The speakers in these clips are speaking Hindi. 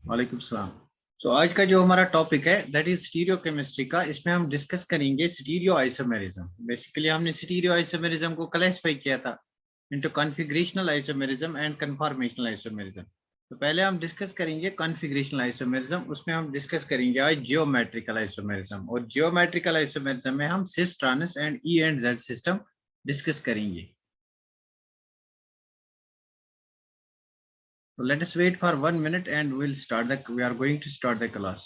वालेकुम सलाम। तो आज का जो हमारा टॉपिक है दैट इज स्टीरियो केमिस्ट्री का। इसमें हम डिस्कस करेंगे स्टीरियो आइसोमेरिज्म। बेसिकली हमने स्टीरियो आइसोमेरिज्म को क्लासिफाई किया था into configurational isomerism and conformational isomerism. तो पहले हम डिस्कस करेंगे कॉन्फ़िगरेशनल आइसोमेरिज्म, उसमें हम डिस्कस करेंगे आज जियोमेट्रिकल आइसोमेरिज्म, और जियोमेट्रिकल आइसोमेरिज्म में हम cis trans and E and Z system discuss करेंगे। So let us wait for 1 minute and we are going to start the class.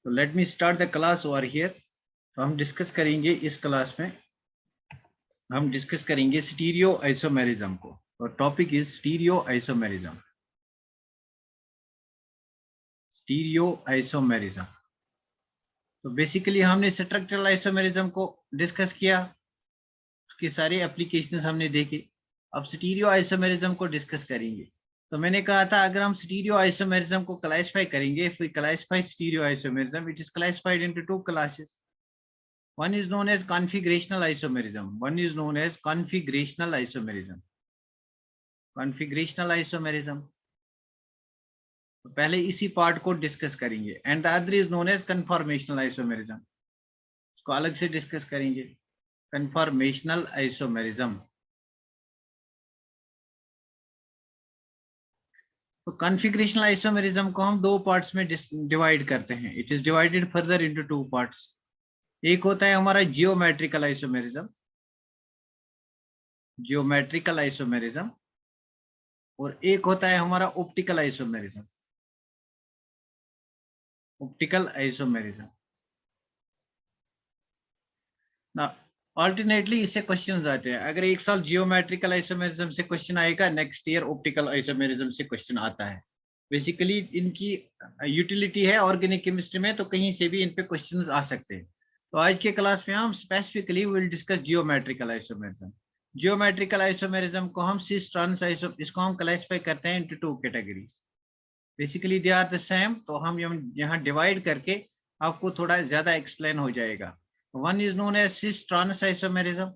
So let me start the class over here. तो हम डिस्कस करेंगे इस क्लास में, हम डिस्कस करेंगे स्टीरियो आइसोमेरिज्म को। और topic is stereo isomerism. Stereo isomerism. तो बेसिकली हमने स्ट्रक्चरल आइसोमेरिज्म को डिस्कस किया, उसकी सारी एप्लीकेशंस हमने देखी। अब स्टीरियो आइसोमेरिज्म को डिस्कस करेंगे। तो मैंने कहा था अगर हम स्टीरियो आइसोमेरिज्म को क्लासिफाई करेंगे, if we classify stereo isomerism, it is classified into two classes. One is known as configurational isomerism. One is known as configurational isomerism. Configurational isomerism. तो पहले इसी पार्ट को डिस्कस करेंगे. And the other is known as conformational isomerism, उसको अलग से डिस्कस करेंगे. Conformational isomerism. तो कॉन्फ़िगरेशनल आइसोमेरिज्म को हम दो पार्ट्स में डिवाइड करते हैं. It is divided further into two parts. एक होता है हमारा जियोमेट्रिकल आइसोमेरिज्म, जियोमेट्रिकल आइसोमेरिज्म, और एक होता है हमारा ऑप्टिकल आइसोमेरिज्म, ऑप्टिकल आइसोमेरिज्म. ना अल्टरनेटली इससे क्वेश्चंस आते हैं. अगर एक साल जियोमेट्रिकल आइसोमेरिज्म से क्वेश्चन आएगा, नेक्स्ट ईयर ऑप्टिकल आइसोमेरिज्म से क्वेश्चन आता है. बेसिकली इनकी यूटिलिटी है ऑर्गेनिक केमिस्ट्री में, तो कहीं से भी इन पे क्वेश्चंस आ सकते हैं. तो आज के क्लास में हम specifically will discuss geometrical isomerism. Geometrical isomerism को हम सिस ट्रांस आइसो, इसको हम क्लासिफाई करते हैं into two categories. Basically they are the same, तो हम यहाँ डिवाइड करके आपको थोड़ा ज्यादा एक्सप्लेन हो जाएगा. One is known as cis trans isomerism.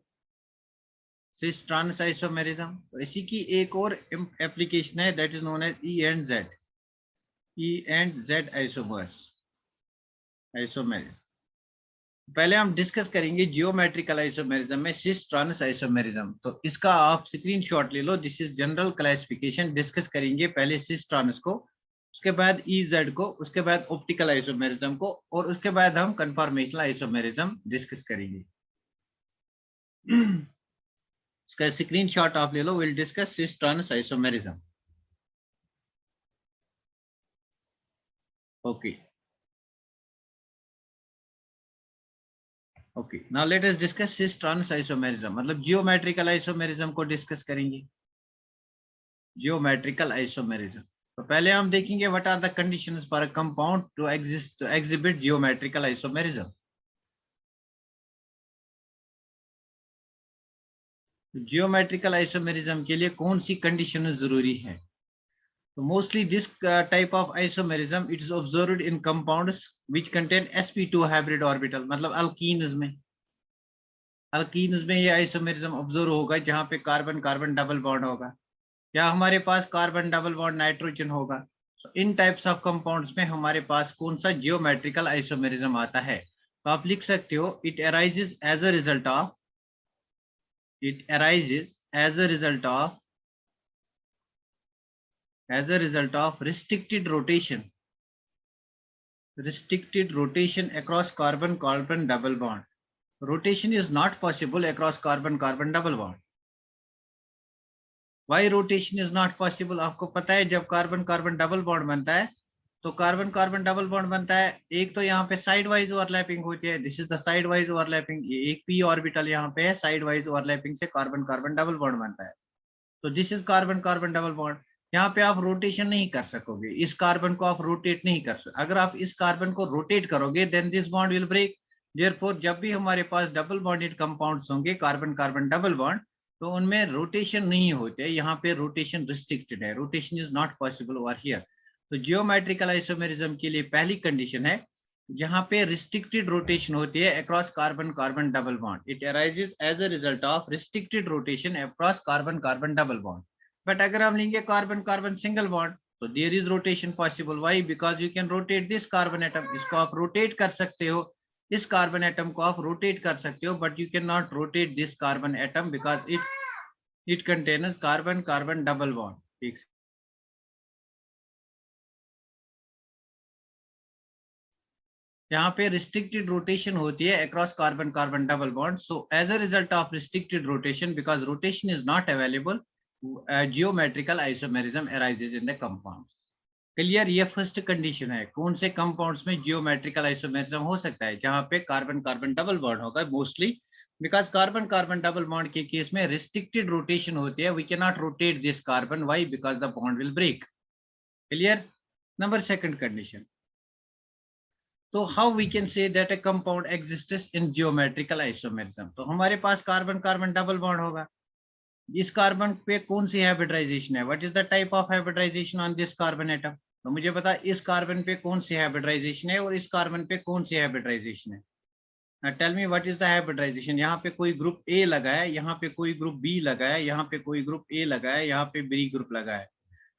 cis trans isomerism. तो इसी की एक और एप्लीकेशन है that is known as E and Z. E and Z isomers, isomerism. पहले हम डिस्कस करेंगे जियोमेट्रिकल आइसोमेरिज्म में सिस ट्रांस आइसोमेरिज्म. तो इसका आप स्क्रीनशॉट ले लो. This is general classification. Discuss करेंगे पहले सिस ट्रांस को, उसके बाद ई जेड को, उसके बाद ऑप्टिकल आइसोमेरिज्म को, और उसके बाद हम कन्फॉर्मेशनल आइसोमेरिज्म डिस्कस करेंगे. इसका स्क्रीनशॉट आप ले लो. Will discuss cis trans isomerism. Okay okay. Now let us discuss cis trans isomerism, मतलब जियोमेट्रिकल आइसोमेरिज्म को डिस्कस करेंगे. Geometrical isomerism. तो पहले हम देखेंगे what are the conditions for a compound to exhibit geometrical isomerism. Geometrical isomerism के लिए कौन सी कंडीशन जरूरी है? तो mostly this type of isomerism it is observed in compounds which contain sp2 hybrid orbital, मतलब अल्कीन्स में. अल्कीन्स में ये आइसोमेरिज्म ऑब्जर्व होगा जहां पे कार्बन कार्बन डबल बॉन्ड होगा, या हमारे पास कार्बन डबल बॉन्ड नाइट्रोजन होगा. तो इन टाइप्स ऑफ कंपाउंड्स में हमारे पास कौन सा जियोमेट्रिकल आइसोमेरिज्म आता है? तो आप लिख सकते हो it arises as a result of, it arises as a result of restricted rotation across carbon carbon double bond. Rotation is not possible across carbon carbon double bond. Why rotation is not possible? आपको पता है जब कार्बन कार्बन डबल बॉन्ड बनता है तो कार्बन कार्बन डबल बॉन्ड बनता है, एक तो यहाँ पे साइड वाइज ओवरलैपिंग होती है. This is the side wise overlapping. एक पी ऑर्बिटल यहाँ पे है, साइड वाइज ओवरलैपिंग से कार्बन कार्बन डबल बॉन्ड बनता है. तो this is carbon carbon double bond. यहाँ पे आप रोटेशन नहीं कर सकोगे, इस कार्बन को आप रोटेट नहीं कर सकते. अगर आप इस कार्बन को रोटेट करोगे then this bond will break. Therefore जब भी हमारे पास डबल बॉन्डेड कंपाउंड्स होंगे कार्बन कार्बन डबल बॉन्ड, तो उनमें रोटेशन नहीं होते. यहाँ पे रोटेशन रिस्ट्रिक्टेड है, rotation is not possible over here. तो जियोमेट्रिकल आइसोमेरिज्म के लिए पहली कंडीशन है यहाँ पे रिस्ट्रिक्टेड रोटेशन होती है across carbon carbon double bond. It arises as a result of restricted rotation across carbon carbon double bond. But अगर हम लेंगे कार्बन कार्बन सिंगल बॉन्ड तो there is rotation possible. Why? Because you can rotate this carbon atom. इसको आप रोटेट कर सकते हो, इस कार्बन एटम को आप रोटेट कर सकते हो, but you can not rotate this carbon atom because it contains carbon carbon double bond. ठीक. यहाँ पे रिस्ट्रिक्टेड रोटेशन होती है across carbon carbon double bond. So as a result of restricted rotation, because rotation is not available, geometrical isomerism arises in the compounds. Clear? ये फर्स्ट कंडीशन है. कौन से कंपाउंड्स में जियोमेट्रिकल आइसोमेरिज्म हो सकता है? जहाँ पे कार्बन कार्बन डबल बॉन्ड होगा mostly, because carbon carbon double bond के केस में रिस्ट्रिक्टेड रोटेशन होती है. We can not rotate this carbon. Why? Because the bond will break. Clear? Number second condition. तो how we can say that a compound exists in geometrical isomerism? तो हमारे पास कार्बन कार्बन डबल बॉन्ड होगा. इस कार्बन पे कौन सी हाइब्रिडाइजेशन है? What is the type of hybridisation on this carbon atom? तो मुझे पता इस कार्बन पे कौन सी हाइब्रिडाइजेशन है और इस कार्बन पे कौन सी हाइब्रिडाइजेशन है. Tell me what is the hybridisation. यहाँ पे कोई ग्रुप ए लगा है, यहाँ पे कोई ग्रुप बी लगा है, यहाँ पे कोई ग्रुप ए लगा है, यहाँ पे बी ग्रुप लगा है.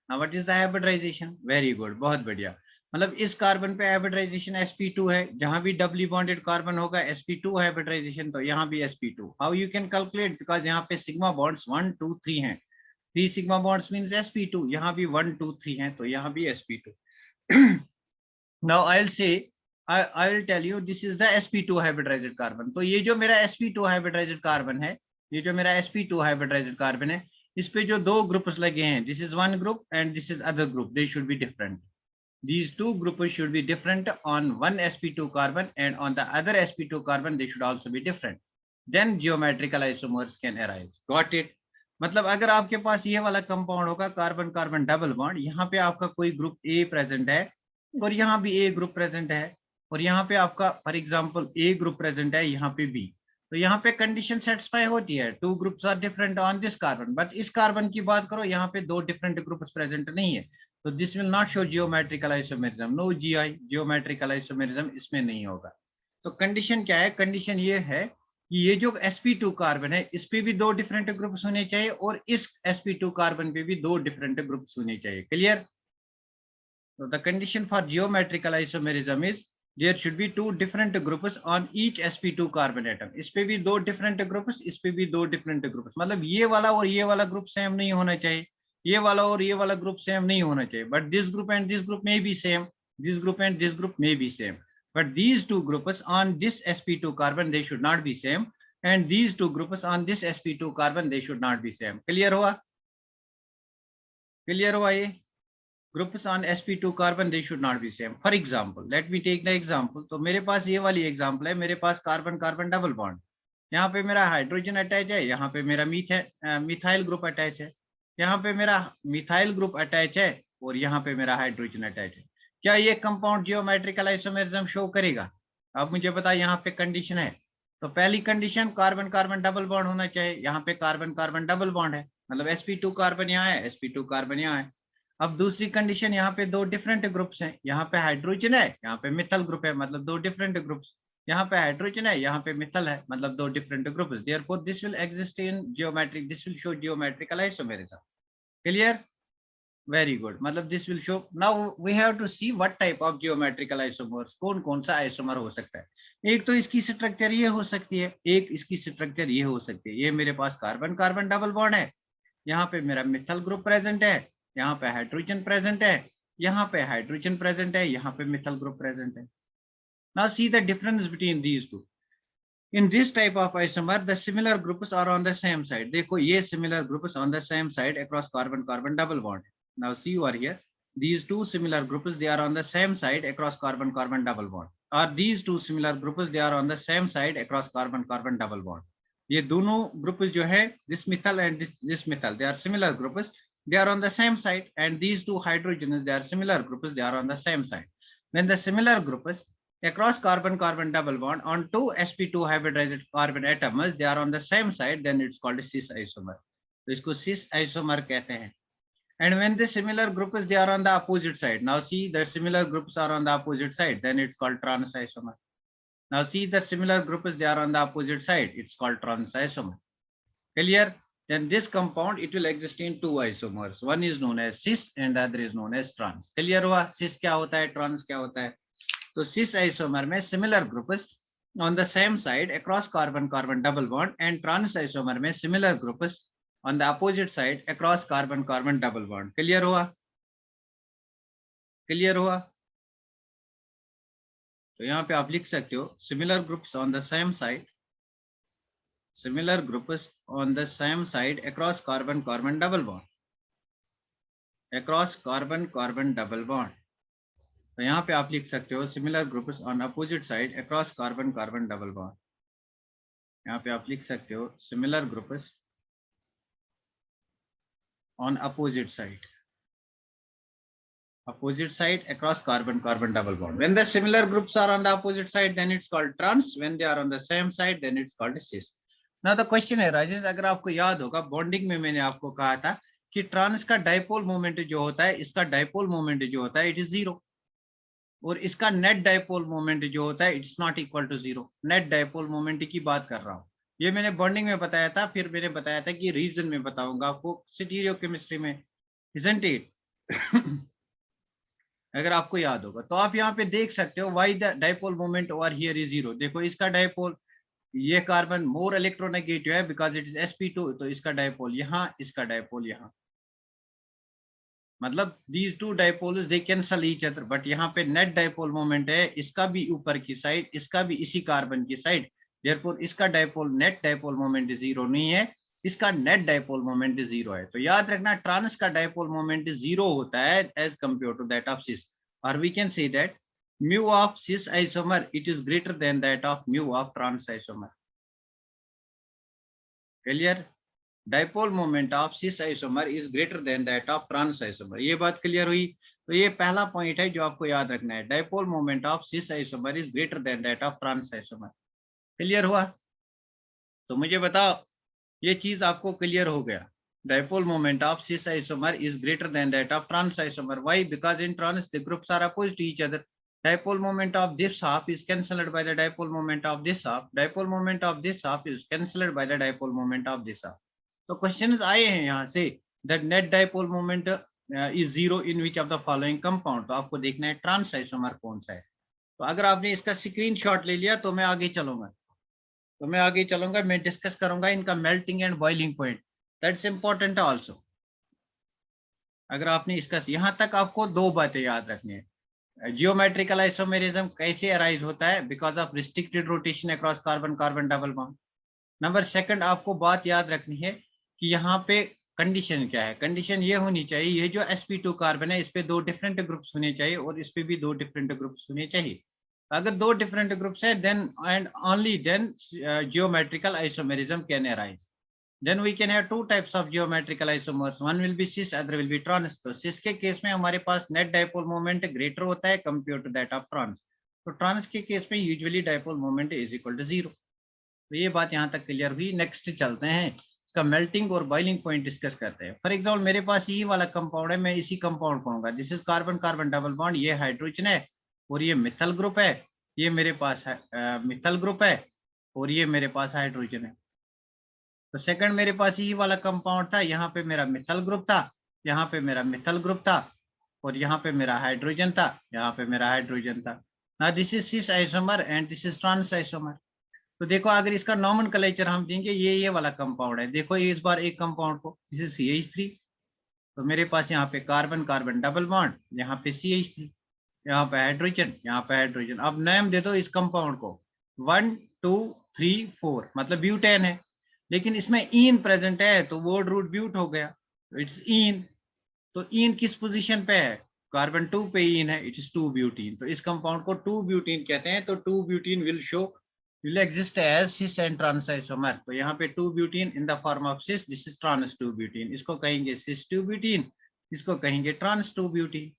What is the hybridisation? Very good, बहुत बढ़िया. मतलब इस कार्बन पे हाइब्रिडाइजेशन sp2 है. जहां भी डबली बॉन्डेड कार्बन होगा sp2 हाइब्रिडाइजेशन, तो यहाँ भी sp2. How you can calculate? Because यहाँ पे सिग्मा बॉन्ड्स 1 2 3 हैं. 3 सिग्मा बॉन्ड्स मींस sp2. यहाँ भी 1 2 3 हैं, तो यहाँ भी sp2. Now I will say, I will tell you this is the sp2 hybridized carbon. तो ये जो मेरा sp2 hybridized carbon है, ये जो मेरा sp2 hybridized carbon है, इस पे जो दो ग्रुप्स लगे हैं, this is one group and this is other group, they should be different. These two groups should be different on one sp2 carbon, and on the other sp2 carbon they should also be different. Then geometrical isomers can arise. Got it? मतलब अगर आपके पास ये वाला कंपाउंड होगा कार्बन कार्बन डबल बॉन्ड, यहाँ पे आपका कोई ग्रुप ए प्रेजेंट है और यहाँ भी ए ग्रुप प्रेजेंट है, और यहाँ पे आपका for example A group present है, यहाँ पे बी. तो यहाँ पे कंडीशन सेटिस्फाई होती है. Two groups are different on this carbon, but इस कार्बन की बात करो, यहाँ पे दो डिफरेंट ग्रुप्स प्रेजेंट नहीं है. तो this will not show geometrical isomerism. No GI, geometrical isomerism इसमें नहीं होगा. तो कंडीशन क्या है? कंडीशन ये है कि ये जो sp2 कार्बन है, इस पे भी दो डिफरेंट ग्रुप्स होने चाहिए और इस sp2 कार्बन पे भी दो डिफरेंट ग्रुप्स होने चाहिए. Clear? So the condition for geometrical isomerism is there should be two different groups on each sp2 carbon atom. इस पे भी दो different groups, इस पे भी दो different groups. मतलब ये वाला और ये वाला ग्रुप सेम नहीं होना चाहिए, ये वाला और ये वाला ग्रुप सेम नहीं होना चाहिए. But this group and this group may be same, this group and this group may be same. But these two groups on this sp2 carbon they should not be same, and these two groups on this sp2 carbon they should not be same. Clear हुआ? Clear हुआ ये? Groups on sp2 carbon they should not be same. For example, let me take the example. तो मेरे पास ये वाली एग्जांपल है. मेरे पास कार्बन कार्बन डबल बॉन्ड, यहाँ पे मेरा हाइड्रोजन अटैच है, यहाँ पे मेरा मिथाइल ग्रुप अटैच है, यहाँ पे मेरा मिथाइल ग्रुप अटैच है और यहाँ पे मेरा हाइड्रोजन अटैच है. क्या ये कंपाउंड जियोमेट्रिकल आइसोमेरिज्म शो करेगा? अब मुझे पता यहाँ पे कंडीशन है. तो पहली condition carbon carbon double bond होना चाहिए. यहाँ पे कार्बन कार्बन डबल बॉन्ड है, मतलब sp2 कार्बन यहाँ है, sp2 कार्बन यहाँ है. अब दूसरी कंडीशन, यहाँ पे दो डिफरेंट ग्रुप्स हैं. यहाँ पे हाइड्रोजन है, यहाँ पे मिथल ग्रुप है, मतलब दो डिफरेंट ग्रुप्स. यहाँ पे हाइड्रोजन है, यहाँ पे मिथल है, मतलब दो different groups. Therefore this will exist in geometric, this will show geometrical isomerism. Clear? Very good. मतलब this will show. Now we have to see what type of geometrical isomers, कौन कौन सा आइसोमर हो सकता है. एक तो इसकी स्ट्रक्चर ये हो सकती है, एक इसकी स्ट्रक्चर ये हो सकती है. ये मेरे पास कार्बन कार्बन डबल बॉन्ड है, यहाँ पे मेरा मिथल ग्रुप प्रेजेंट है, यहाँ पे हाइड्रोजन प्रेजेंट है, यहाँ पे हाइड्रोजन प्रेजेंट है, यहाँ पे मिथल ग्रुप प्रेजेंट है. Now see the difference between these two. In this type of isomer, the similar groups are on the same side. देखो ये similar groups on the same side across carbon carbon double bond. Now see over here, these two similar groups they are on the same side across carbon carbon double bond. Or these two similar groups they are on the same side across carbon carbon double bond. ये दोनों ग्रुप जो है, this methyl and this methyl, they are similar groups. They are on the same side, and these two hydrogens they are similar groups. They are on the same side. When the similar groups across carbon carbon double bond on two sp2 hybridized carbon atoms they are on the same side, then it's called a cis isomer. तो इसको cis isomer कहते हैं. And when the similar group is there on the opposite side, now see the similar groups are on the opposite side, then it's called trans isomer. Now see the similar group is there on the opposite side, it's called trans isomer. Clear? Then this compound, it will exist in two isomers. One is known as cis and the other is known as trans. Clear हुआ? Cis क्या होता है, trans क्या होता है? तो cis isomer में similar groups on the same side across carbon carbon double bond, and trans isomer में similar groups on the opposite side across carbon carbon double bond. Clear हुआ? Clear हुआ? तो यहाँ पे आप लिख सकते हो similar groups on the same side, similar groups on the same side across carbon carbon double bond, across carbon carbon double bond. तो यहाँ पे आप लिख सकते हो similar groups on opposite side across carbon carbon double bond. यहाँ पे आप लिख सकते हो similar groups on opposite side across carbon carbon double bond. When the similar groups are on the opposite side, then it's called trans. When they are on the same side, then it's called cis. Now the question है राजेश, अगर आपको याद होगा बॉन्डिंग में मैंने आपको कहा था कि ट्रांस का डाइपोल मोमेंट जो होता है, इसका डाइपोल मोमेंट जो होता है इट इज जीरो, और इसका नेट डाइपोल मोमेंट जो होता है it's not equal to zero. Net dipole moment की बात कर रहा हूँ, ये मैंने बॉन्डिंग में बताया था, फिर मैंने बताया था कि रीजन में बताऊंगा आपको स्टीरियो केमिस्ट्री में, इजंट इट? अगर आपको याद होगा तो आप यहाँ पे देख सकते हो why the dipole moment over here is zero. देखो इसका डाइपोल, ये कार्बन मोर इलेक्ट्रोनेगेटिव है बिकॉज इट इज sp2, तो इसका डाइपोल यहाँ, इसका डाइपोल यहाँ, मतलब these two dipoles they cancel each other, but यहाँ पे नेट डाइपोल मोमेंट है, इसका भी ऊपर की साइड, इसका भी इसी कार्बन की साइड, देयरफॉर इसका dipole net dipole moment zero नहीं है, इसका नेट डाइपोल मोमेंट जीरो है. तो याद रखना ट्रांस का डाइपोल मोमेंट जीरो होता है as compare to that of cis, और we can say that mu of cis isomer it is greater than that of mu of trans isomer. Clear? Dipole moment of cis isomer is greater than that of trans isomer. ये बात क्लियर हुई? तो ये पहला पॉइंट है जो आपको याद रखना है, dipole moment of cis isomer is greater than that of trans isomer. Clear हुआ? तो मुझे बताओ ये चीज आपको क्लियर हो गया? Dipole moment of cis isomer is greater than that of trans isomer. Why? Because in trans the groups are opposite to each other. Dipole moment of this half is cancelled by the dipole moment of this half. Dipole moment of this half is cancelled by the dipole moment of this half. तो क्वेश्चंस आए हैं यहाँ से that net dipole moment is zero in which of the following compound. तो आपको देखना है ट्रांस आइसोमर कौन सा है. तो अगर आपने इसका स्क्रीनशॉट ले लिया तो मैं आगे चलूंगा, मैं डिस्कस करूंगा इनका melting and boiling point, that's important also. अगर आपने इसका यहाँ तक आपको दो बातें याद रखनी है. जियोमेट्रिकल आइसोमेरिज्म कैसे अराइज होता है? Because of restricted rotation across carbon carbon double bond. Number second आपको बात याद रखनी है कि यहाँ पे कंडीशन क्या है. कंडीशन ये होनी चाहिए, ये जो sp2 कार्बन है इस पे दो डिफरेंट ग्रुप्स होने चाहिए और इस पे भी दो डिफरेंट ग्रुप्स होने चाहिए. अगर दो डिफरेंट ग्रुप्स है then and only then geometrical isomerism can arise. Then we can have two types of geometrical isomers. One will be cis, other will be trans. तो cis के केस में हमारे पास net dipole moment greater होता है compared to that of trans. तो trans के केस में usually dipole moment is equal to zero. तो ये बात यहाँ तक क्लियर हुई. नेक्स्ट चलते हैं, इसका मेल्टिंग और बॉइलिंग पॉइंट डिस्कस करते हैं. फॉर एग्जाम्पल मेरे पास ये वाला कंपाउंड है, मैं इसी कंपाउंड कहूंगा this is carbon carbon double bond, ये हाइड्रोजन है और ये मिथाइल ग्रुप है, ये मेरे पास मिथाइल ग्रुप है और ये मेरे पास हाइड्रोजन है. तो सेकंड मेरे पास ये वाला कंपाउंड था, यहाँ पे मेरा मिथाइल ग्रुप था, यहाँ पे मेरा मिथाइल ग्रुप था और यहाँ पे मेरा हाइड्रोजन था, यहाँ पे मेरा हाइड्रोजन था. Now this is cis isomer and this is trans isomer. तो देखो अगर इसका नॉमेनक्लेचर हम देंगे, ये वाला कंपाउंड है, देखो इस बार एक कंपाउंड को, दिस इज CH3. तो मेरे पास यहाँ पे कार्बन कार्बन डबल बॉन्ड, यहाँ पे CH3, यहाँ पे हाइड्रोजन, यहाँ पे हाइड्रोजन. अब नेम दे दो इस कंपाउंड को 1 2 3 4, मतलब ब्यूटेन है, लेकिन इसमें ईन प्रेजेंट है तो वर्ड रूट ब्यूट हो गया, इट्स ईन. तो ईन किस पोजीशन पे है? कार्बन 2 पे ईन है, इट इज 2 ब्यूटीन. तो इस कंपाउंड को 2 ब्यूटीन कहते हैं. तो 2 butene will exist as cis and trans isomer. तो यहाँ पे 2 butene in the form of cis, this is trans 2 butene. इसको कहेंगे cis 2 ब्यूटीन, इसको कहेंगे trans 2 ब्यूटीन.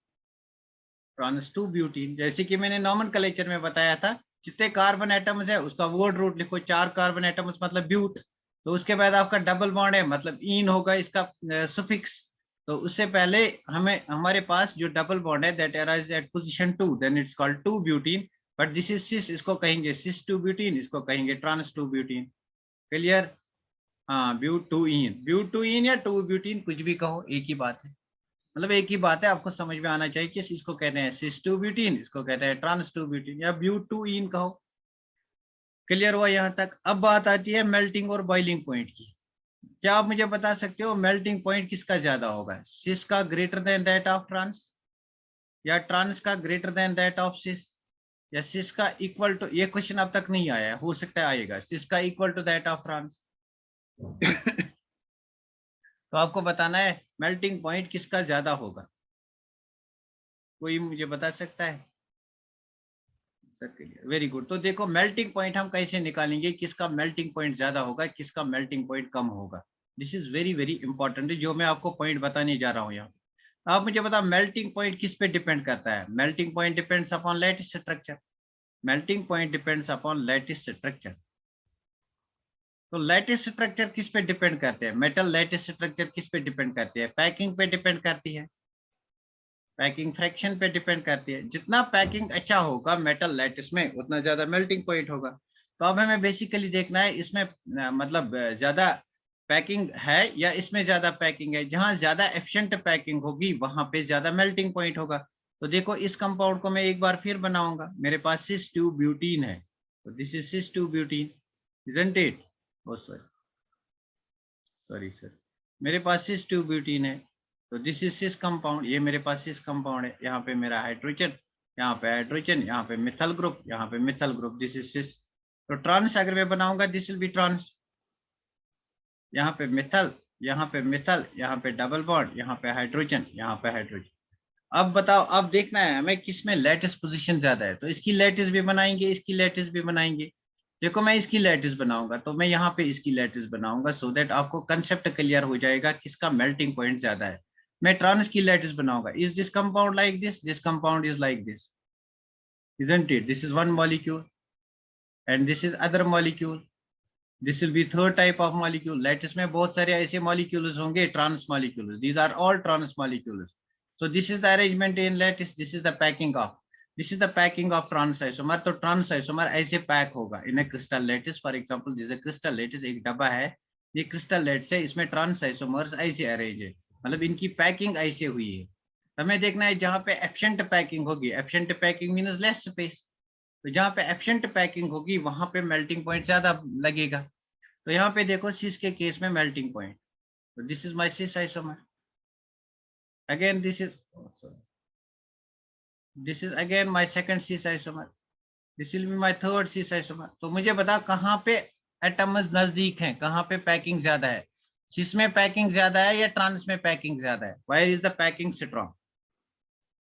trans 2 ब्यूटीन जैसे कि मैंने नॉमेनक्लेचर में बताया था, जितने कार्बन एटम्स है उसका वर्ड रूट लिखो. 4 कार्बन एटम्स मतलब ब्यूट, तो उसके बाद आपका डबल बॉन्ड है मतलब ईन होगा इसका सुफिक्स. तो उससे पहले हमें हमारे पास जो डबल बॉन्ड है that arise at position 2, then it's called 2 butene, but this is cis, इसको कहेंगे सिस 2 ब्यूटीन, इसको कहेंगे ट्रांस 2 ब्यूटीन। क्लियर? हाँ, ब्यूटूइन या 2 ब्यूटीन कुछ भी कहो, एक ही बात है, मतलब एक ही बात है, आपको समझ में आना चाहिए कि इसको कहते हैं सिस 2 ब्यूटीन, इसको कहते हैं ट्रांस 2 ब्यूटीन या ब्यूटूइन कहो। क्लियर हुआ यहाँ तक? अब बात आती है मेल्टिंग और बॉइलिंग पॉइंट की। क्या आप मुझे बता सकते हो मेल्टिंग पॉइंट किसका ज्यादा होगा, सिस का greater than that of trans, या ट्रांस का greater than that of cis, या सिस का इक्वल टू, ये क्वेश्चन अब तक नहीं आया है, हो सकता है आएगा, सिस का equal to that of trans. तो आपको बताना है मेल्टिंग पॉइंट किसका ज्यादा होगा, कोई मुझे बता सकता है? Very good. तो देखो मेल्टिंग पॉइंट हम कैसे निकालेंगे, किसका मेल्टिंग पॉइंट ज्यादा होगा, किसका मेल्टिंग पॉइंट कम होगा। This is very very important, जो मैं आपको पॉइंट बताने जा रहा हूँ यहाँ। आप मुझे बताओ मेल्टिंग पॉइंट किस पे डिपेंड करता है? Melting point depends upon lattice structure. Melting point depends upon lattice structure. तो लैटिस स्ट्रक्चर किस पे डिपेंड करते हैं? मेटल लैटिस स्ट्रक्चर किस पे डिपेंड करती है? पैकिंग पे डिपेंड करती है, पैकिंग फ्रैक्शन पे डिपेंड करती है। जितना पैकिंग अच्छा होगा मेटल लैटिस में, उतना ज्यादा मेल्टिंग पॉइंट होगा। तो अब हमें बेसिकली देखना है इसमें मतलब ज्यादा पैकिंग है या इसमें ज्यादा पैकिंग है। जहां ज्यादा एफिशिएंट पैकिंग होगी वहां पे ज्यादा मेल्टिंग पॉइंट होगा। तो देखो इस कंपाउंड को मैं एक बार फिर बनाऊंगा, मेरे पास सिस 2 ब्यूटीन है, तो this is cis 2 butene, isn't it? Oh sorry, sorry sir, मेरे पास सिस 2 ब्यूटीन है, तो दिस इज सिस कंपाउंड, ये मेरे पास सिस कंपाउंड है, यहाँ पे मेरा हाइड्रोजन, यहाँ पे हाइड्रोजन, यहाँ पे मिथल ग्रुप, यहाँ पे methyl group, this is cis. तो ट्रांस अगर मैं बनाऊंगा दिस विल बी ट्रांस, यहाँ पे मिथल, यहाँ पे मिथल, यहाँ पे डबल बॉन्ड, यहाँ पे हाइड्रोजन, यहाँ पे हाइड्रोजन। अब बताओ, अब देखना है हमें किस में लेटिस पोजीशन ज्यादा है, तो इसकी लेटिस भी बनाएंगे, इसकी लेटिस भी बनाएंगे। देखो मैं इसकी लेटिस बनाऊंगा तो मैं यहाँ पे इसकी लेटिस बनाऊंगा, सो दैट आपको कंसेप्ट क्लियर हो जाएगा किसका मेल्टिंग पॉइंट ज्यादा है। मैं ट्रांस की लेटिस बनाऊंगा, is this compound like this compound is like this, isn't it? This is one molecule and this is other molecule, this will be third type of molecule। Lattice में बहुत सारे ऐसे molecules होंगे, trans molecules, these are all trans molecules। so this is the arrangement in lattice, this is the packing of, this is the packing of trans isomer। तो trans isomer ऐसे पैक होगा in a crystal lattice, for example this is a crystal lattice, एक डब्बा है, ये crystal lattice है, इसमें trans isomers ऐसे अरेंज है, मतलब इनकी पैकिंग ऐसे हुई है। हमें देखना है जहां पे एफिशिएंट पैकिंग होगी, efficient packing means less space, तो जहां पे एफिशिएंट पैकिंग होगी वहां पे मेल्टिंग पॉइंट ज्यादा लगेगा। तो यहाँ पे देखो सिस के केस में मेल्टिंग पॉइंट, तो this is my cis isomer, again this is again my second cis isomer, this will be my third cis isomer. तो मुझे बता कहाँ पे एटम्स नजदीक हैं, कहाँ पे पैकिंग ज्यादा है, सिस में पैकिंग ज्यादा है या ट्रांस में पैकिंग ज्यादा है? Wire is the packing strong?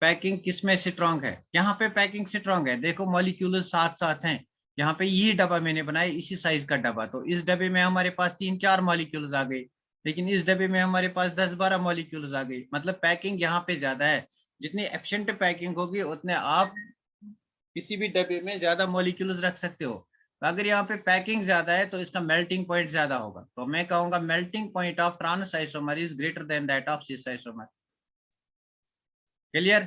Packing किस में स्ट्रॉन्ग है? यहाँ पे पैकिंग स्ट्रॉन्ग है, देखो मॉलिक्यूल साथ साथ हैं, यहाँ पे यही डब्बा मैंने बनाया इसी साइज का डब्बा, तो इस डब्बे में हमारे पास 3-4 मॉलिक्यूल्स आ गए, लेकिन इस डब्बे में हमारे पास 10-12 मॉलिक्यूल्स आ गए, मतलब पैकिंग यहाँ पे ज्यादा है। जितनी एफिशिएंट पैकिंग होगी उतने आप किसी भी डब्बे में ज्यादा मॉलिक्यूल्स रख सकते हो। तो अगर यहाँ पे पैकिंग ज्यादा है तो इसका मेल्टिंग पॉइंट ज्यादा होगा, तो मैं कहूंगा melting point of trans isomer is greater than that of cis isomer. Clear?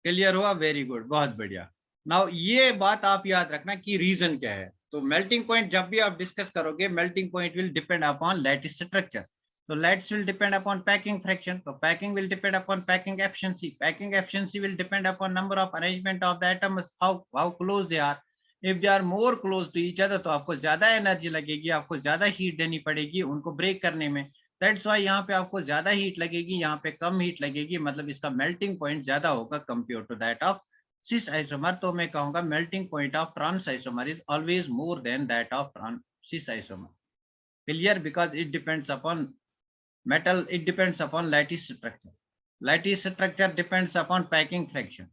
Clear हुआ? वेरी गुड, बहुत बढ़िया। नाउ ये बात आप याद रखना कि रीजन क्या है। तो मेल्टिंग पॉइंट जब भी आप डिस्कस करोगे, melting point will depend upon lattice structure, तो lattice will depend upon packing fraction, तो packing will depend upon packing efficiency, packing efficiency will depend upon number of arrangement of the atoms, how close they are. If they are more close to each other तो आपको ज्यादा एनर्जी लगेगी, आपको ज्यादा हीट देनी पड़ेगी उनको ब्रेक करने में, दैट्स वाई यहाँ पे आपको ज्यादा हीट लगेगी, यहाँ पे कम हीट लगेगी, मतलब इसका मेल्टिंग पॉइंट ज्यादा होगा compare to that of cis isomer। तो मैं कहूंगा melting point of trans isomer is always more than that of cis isomer। Clear? Because it depends upon metal, it depends upon lattice structure, lattice structure depends upon packing fraction,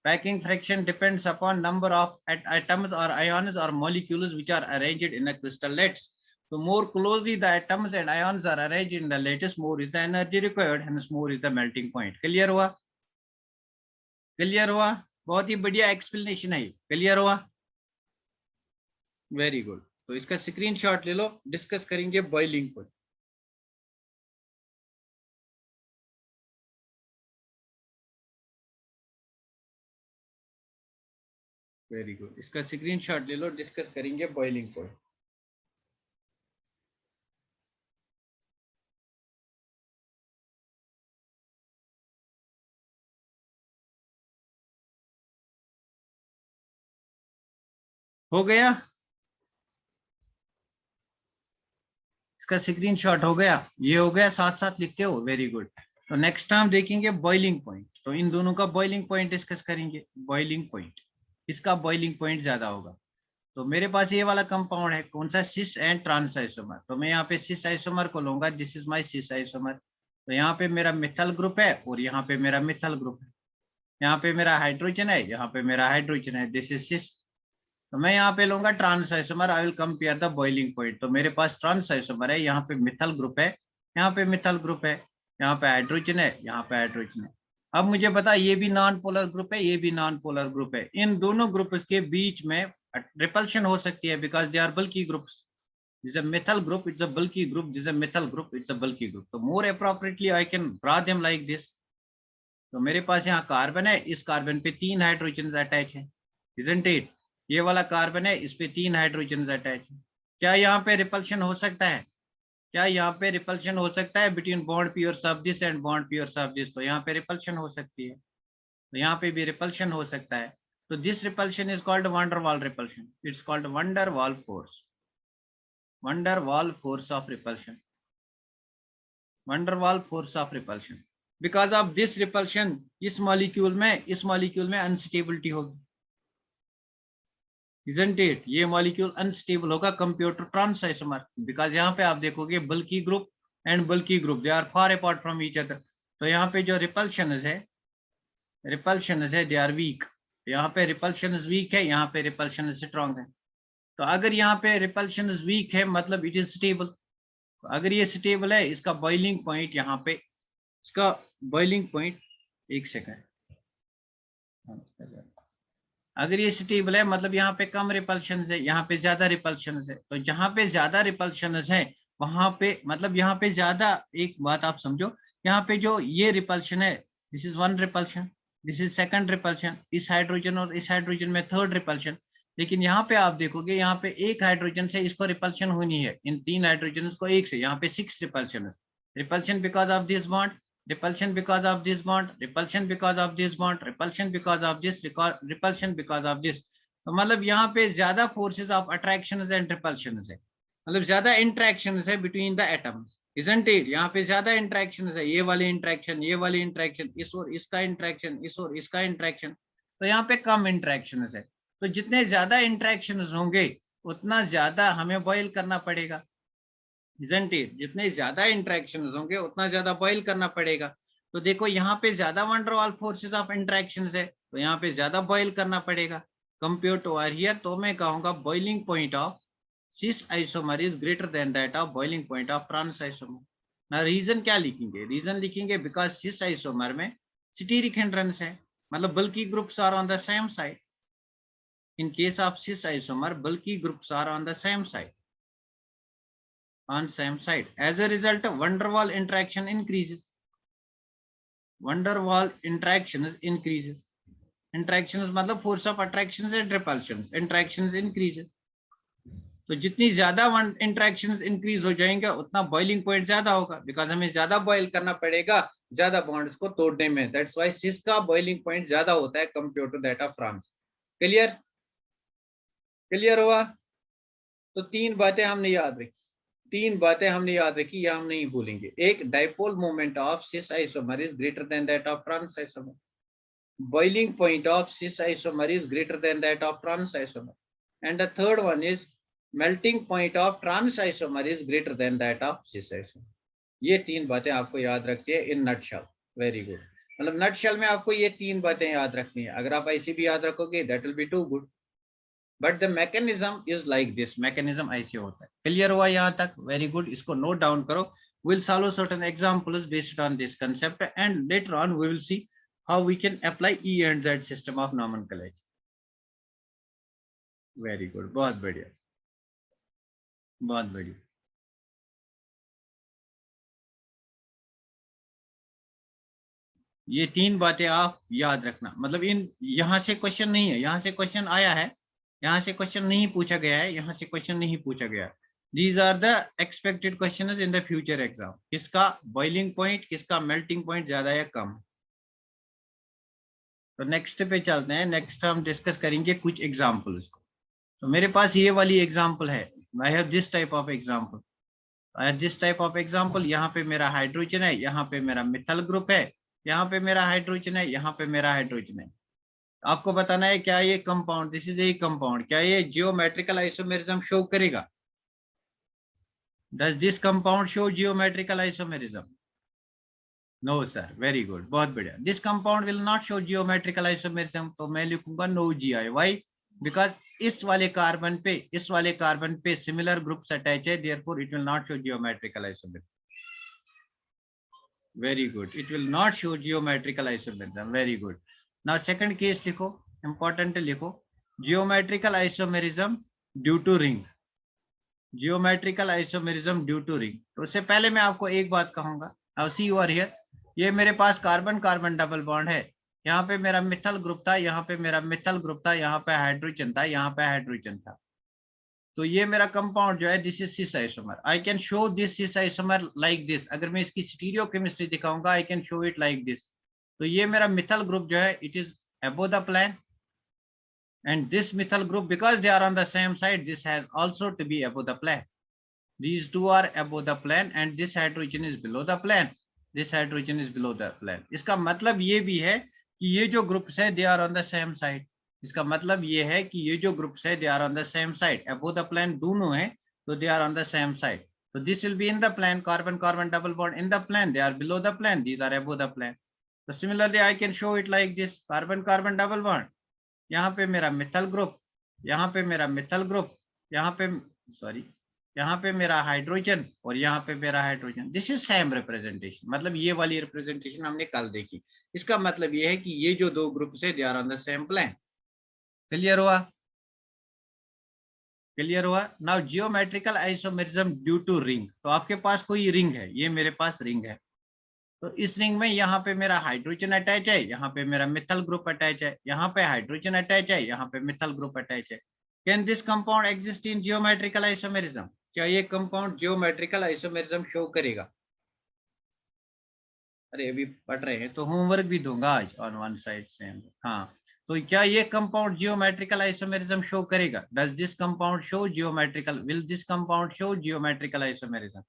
packing fraction depends upon number of atoms or ions or molecules which are arranged in a crystal lattice। so more closely the atoms and ions are arranged in the lattice, more is the energy required, hence more is the melting point। Clear हुआ? क्लियर हुआ? बहुत ही बढ़िया एक्सप्लेनेशन है, क्लियर हुआ? Very good. तो इसका स्क्रीनशॉट ले लो, डिस्कस करेंगे बॉइलिंग पॉइंट। वेरी गुड, इसका स्क्रीनशॉट ले लो, डिस्कस करेंगे बॉइलिंग पॉइंट। हो गया, इसका स्क्रीनशॉट हो गया, ये हो गया, साथ साथ लिखते हो, वेरी गुड। तो नेक्स्ट टाइम देखेंगे बॉइलिंग पॉइंट, तो इन दोनों का बॉइलिंग पॉइंट डिस्कस करेंगे। बॉइलिंग पॉइंट, इसका बॉइलिंग पॉइंट ज्यादा होगा। तो मेरे पास ये वाला कंपाउंड है, कौन सा, सिस एंड ट्रांस आइसोमर। तो मैं यहाँ पे सिस आइसोमर को लूंगा, this is my cis isomer. तो यहाँ पे मेरा मिथाइल ग्रुप है और यहाँ पे मेरा मिथाइल ग्रुप है। यहाँ पे मेरा हाइड्रोजन है, यहाँ पे मेरा हाइड्रोजन है, दिस इज सिस। तो मैं यहाँ पे लूंगा trans isomer, I will compare the boiling point. तो मेरे पास ट्रांस आइसोमर है, यहाँ पे मिथाइल ग्रुप है, यहाँ पे मिथाइल ग्रुप है, यहाँ पे हाइड्रोजन है, यहाँ पे हाइड्रोजन है। अब मुझे बता, ये भी नॉन पोलर ग्रुप है, ये भी नॉन पोलर ग्रुप है, इन दोनों ग्रुप्स के बीच में रिपल्शन हो सकती है, because they are bulky groups. This is a methyl group, it's a bulky group. This is a methyl group, it's a bulky group. So more appropriately I can draw them like this. तो मेरे पास यहाँ कार्बन है, इस कार्बन पे 3 हाइड्रोजन अटैच है, isn't it? ये वाला कार्बन है, इस पे 3 हाइड्रोजन अटैच है। क्या यहाँ पे रिपल्शन हो सकता है? क्या यहाँ पे रिपल्शन हो सकता है between bond pairs of this and bond pairs of this? तो यहाँ पे रिपल्शन हो सकती है, तो यहाँ पे भी रिपल्शन हो सकता है। तो this repulsion is called van der waal repulsion, it's called van der waal force, van der waal force of repulsion, van der waal force of repulsion. Because of this repulsion इस मॉलिक्यूल में अनस्टेबिलिटी होगी, isn't it? ये मॉलिक्यूल अनस्टेबल होगा compare to trans isomer, because यहाँ पे आप देखोगे bulky group and bulky group, they are far apart from each other. तो यहाँ पे जो रिपल्शन है दे आर वीक, यहाँ पे रिपल्शन वीक है, यहाँ पे रिपल्शन स्ट्रॉन्ग है। तो अगर यहाँ पे रिपल्शन वीक है मतलब इट इज स्टेबल। अगर ये स्टेबल है, इसका बॉइलिंग पॉइंट यहाँ पे, इसका बॉइलिंग पॉइंट, एक सेकंड, अगर ये स्टेबल है मतलब यहाँ पे कम रिपल्शन है, यहाँ पे ज्यादा रिपल्शन है। तो जहाँ पे ज्यादा रिपल्शन है वहां पे मतलब यहाँ पे ज्यादा, एक बात आप समझो, यहाँ पे जो ये रिपल्शन है, this is one repulsion, this is second repulsion, इस हाइड्रोजन और इस हाइड्रोजन में थर्ड रिपल्शन। लेकिन यहाँ पे आप देखोगे, यहाँ पे एक हाइड्रोजन से इसको रिपल्शन होनी है, इन 3 हाइड्रोजन को एक से, यहाँ पे 6 repulsion, repulsion because of this bond, repulsion because of this bond, repulsion because of this bond, repulsion because of this, repulsion because of this। तो मतलब यहाँ पे ज्यादा forces of attraction and repulsion है, मतलब ज्यादा इंटरेक्शन है between the atoms, isn't it? यहाँ पे ज्यादा इंटरेक्शन है, ये वाली इंटरेक्शन, ये वाली इंटरेक्शन, इस और इसका इंटरेक्शन, इस और इसका इंटरेक्शन। तो यहाँ पे कम इंटरेक्शन है। तो जितने ज्यादा इंटरेक्शन होंगे उतना ज्यादा हमें बॉयल करना पड़ेगा, isn't it? जितने ज्यादा इंटरेक्शन होंगे उतना ज्यादा बॉइल करना पड़ेगा। तो देखो यहाँ पे ज्यादा वंडरवाल फोर्सेस ऑफ इंटरेक्शन है, तो यहाँ पे ज्यादा बॉइल करना पड़ेगा कंपेयर टू आर हियर। तो मैं कहूंगा boiling point of cis isomer is greater than that of boiling point of trans isomer. ना रीजन क्या लिखेंगे? रीजन लिखेंगे बिकॉज सिस आइसोमर में स्टीरिक हिंड्रेंस है, मतलब bulky groups are on the same side. In case of cis isomer bulky groups are on the same side, on same side. As a result, van der Waal interaction increases. Van der Waal interactions increases. Interactions मतलब force of attractions and repulsions. Interactions increases. तो जितनी ज्यादा इंटरेक्शंस इंक्रीज हो जाएंगे उतना बॉइलिंग पॉइंट ज्यादा होगा, बिकॉज हमें ज्यादा बॉइल करना पड़ेगा ज्यादा बॉन्ड्स को तोड़ने में। दैट्स व्हाई सिस का बॉइलिंग पॉइंट ज्यादा होता है compare to that of trans. Clear? Clear हुआ? तो 3 बातें हमने याद रखी, 3 बातें हमने याद रखी, या हम नहीं भूलेंगे। एक, dipole moment of cis isomer is greater than that of trans isomer, boiling point of cis isomer is greater than that of trans isomer, and the third one is melting point of trans isomer is greater than that of cis isomer. ये 3 बातें आपको याद रखती है इन नटशेल। वेरी गुड, मतलब नटशेल में आपको ये 3 बातें याद रखनी है। अगर आप ऐसी भी याद रखोगे that will be too good, but the mechanism is like this, mechanism ऐसे होता है। क्लियर हुआ यहाँ तक? वेरी गुड, इसको नोट डाउन करो। we'll solve certain examples based on this concept, and later on we will see how we can apply E and Z system of nomenclature. Very good, बहुत बढ़िया, बहुत बढ़िया। ये 3 बातें आप याद रखना, मतलब इन यहाँ से क्वेश्चन नहीं है, यहाँ से क्वेश्चन आया है, यहाँ से क्वेश्चन नहीं पूछा गया है, यहाँ से क्वेश्चन नहीं पूछा गया है। These are the expected question in the future exam. किसका बॉइलिंग पॉइंट, किसका मेल्टिंग पॉइंट ज्यादा या कम। तो नेक्स्ट पे चलते हैं। नेक्स्ट हम डिस्कस करेंगे कुछ एग्जाम्पल्स को। तो मेरे पास ये वाली एग्जाम्पल है, I have this type of example, I have this type of example. यहाँ पे मेरा हाइड्रोजन है, यहाँ पे मेरा मिथाइल ग्रुप है, यहाँ पे मेरा हाइड्रोजन है, यहाँ पे मेरा हाइड्रोजन है। आपको बताना है क्या ये compound, this is a compound, क्या ये जियोमेट्रिकल आइसोमेरिज्म शो करेगा? Does this compound show geometrical isomerism? No sir, very good, बहुत बढ़िया। This compound will not show geometrical isomerism, तो मैं लिखूंगा नो जीआई। व्हाई? बिकॉज इस वाले कार्बन पे सिमिलर ग्रुप्स अटैच है, therefore it will not show geometrical isomerism. Very good, it will not show geometrical isomerism, very good. Now second case लिखो, इंपॉर्टेंट लिखो, geometrical isomerism due to ring, geometrical isomerism due to ring. तो उससे पहले मैं आपको एक बात कहूंगा, now see you are here, ये मेरे पास कार्बन कार्बन डबल बॉन्ड है, यहाँ पे मेरा मिथाइल ग्रुप था, यहाँ पे मेरा मिथाइल ग्रुप था, यहाँ पे हाइड्रोजन था, यहाँ पे हाइड्रोजन था। तो ये मेरा कंपाउंड जो है, this is cis isomer. I can show this cis isomer like this. अगर मैं इसकी स्टीरियो केमिस्ट्री दिखाऊंगा, I can show it like this. तो ये मेरा मिथाइल ग्रुप जो है, it is above the plane, and this methyl group, because they are on the same side, this has also to be above the plane. These two are above the plane and this hydrogen is below the plane, this hydrogen is below the plane. इसका मतलब ये भी है कि ये जो ग्रुप्स है, they are on the same side. इसका मतलब ये है कि ये जो ग्रुप्स है, they are on the same side. above the plane दोनों है, तो they are on the same side. So this will be in the plane, carbon carbon double bond in the plane, they are below the plane, these are above the plane. So similarly I can show it like this, carbon carbon double bond, यहाँ पे मेरा मिथाइल ग्रुप, यहाँ पे मेरा मिथाइल ग्रुप, यहाँ पे सॉरी, यहाँ पे मेरा हाइड्रोजन और यहाँ पे मेरा hydrogen. This is same representation, मतलब ये वाली रिप्रेजेंटेशन हमने कल देखी। इसका मतलब ये है कि ये जो दो ग्रुप है, they are on the same plane. Clear हुआ? क्लियर हुआ? Now geometrical isomerism due to ring. तो आपके पास कोई रिंग है, ये मेरे पास रिंग है, तो इस रिंग में यहाँ पे मेरा हाइड्रोजन अटैच है, यहाँ पे मेरा मिथाइल ग्रुप अटैच है, यहाँ पे हाइड्रोजन अटैच है, यहाँ पे मिथाइल ग्रुप अटैच है। Can this compound exist in geometrical isomerism? क्या ये कंपाउंड जियोमेट्रिकल आइसोमेरिज्म शो करेगा? अरे अभी पढ़ रहे हैं तो होमवर्क भी दूंगा आज ऑन वन साइड से। हाँ, तो क्या ये कंपाउंड जियोमेट्रिकल आइसोमेरिज्म शो करेगा? Does this compound show geometrical, will this compound show geometrical isomerism?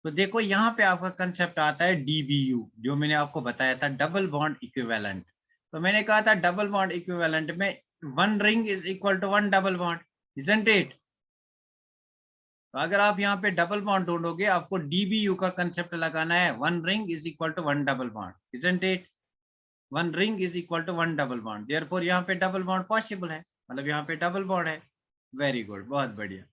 तो देखो यहाँ पे आपका कंसेप्ट आता है डीबीयू, जो मैंने आपको बताया था, डबल बॉन्ड इक्विवेलेंट। तो मैंने कहा था डबल बॉन्ड इक्विवेलेंट में one ring is equal to one double bond, isn't it? तो अगर आप यहाँ पे डबल बॉन्ड ढूंढोगे, आपको डीबीयू का कंसेप्ट लगाना है, one ring is equal to one double bond, isn't it? One ring is equal to one double bond, therefore यहाँ पे डबल बॉन्ड पॉसिबल है, मतलब यहाँ पे डबल बॉन्ड है। वेरी गुड, बहुत बढ़िया।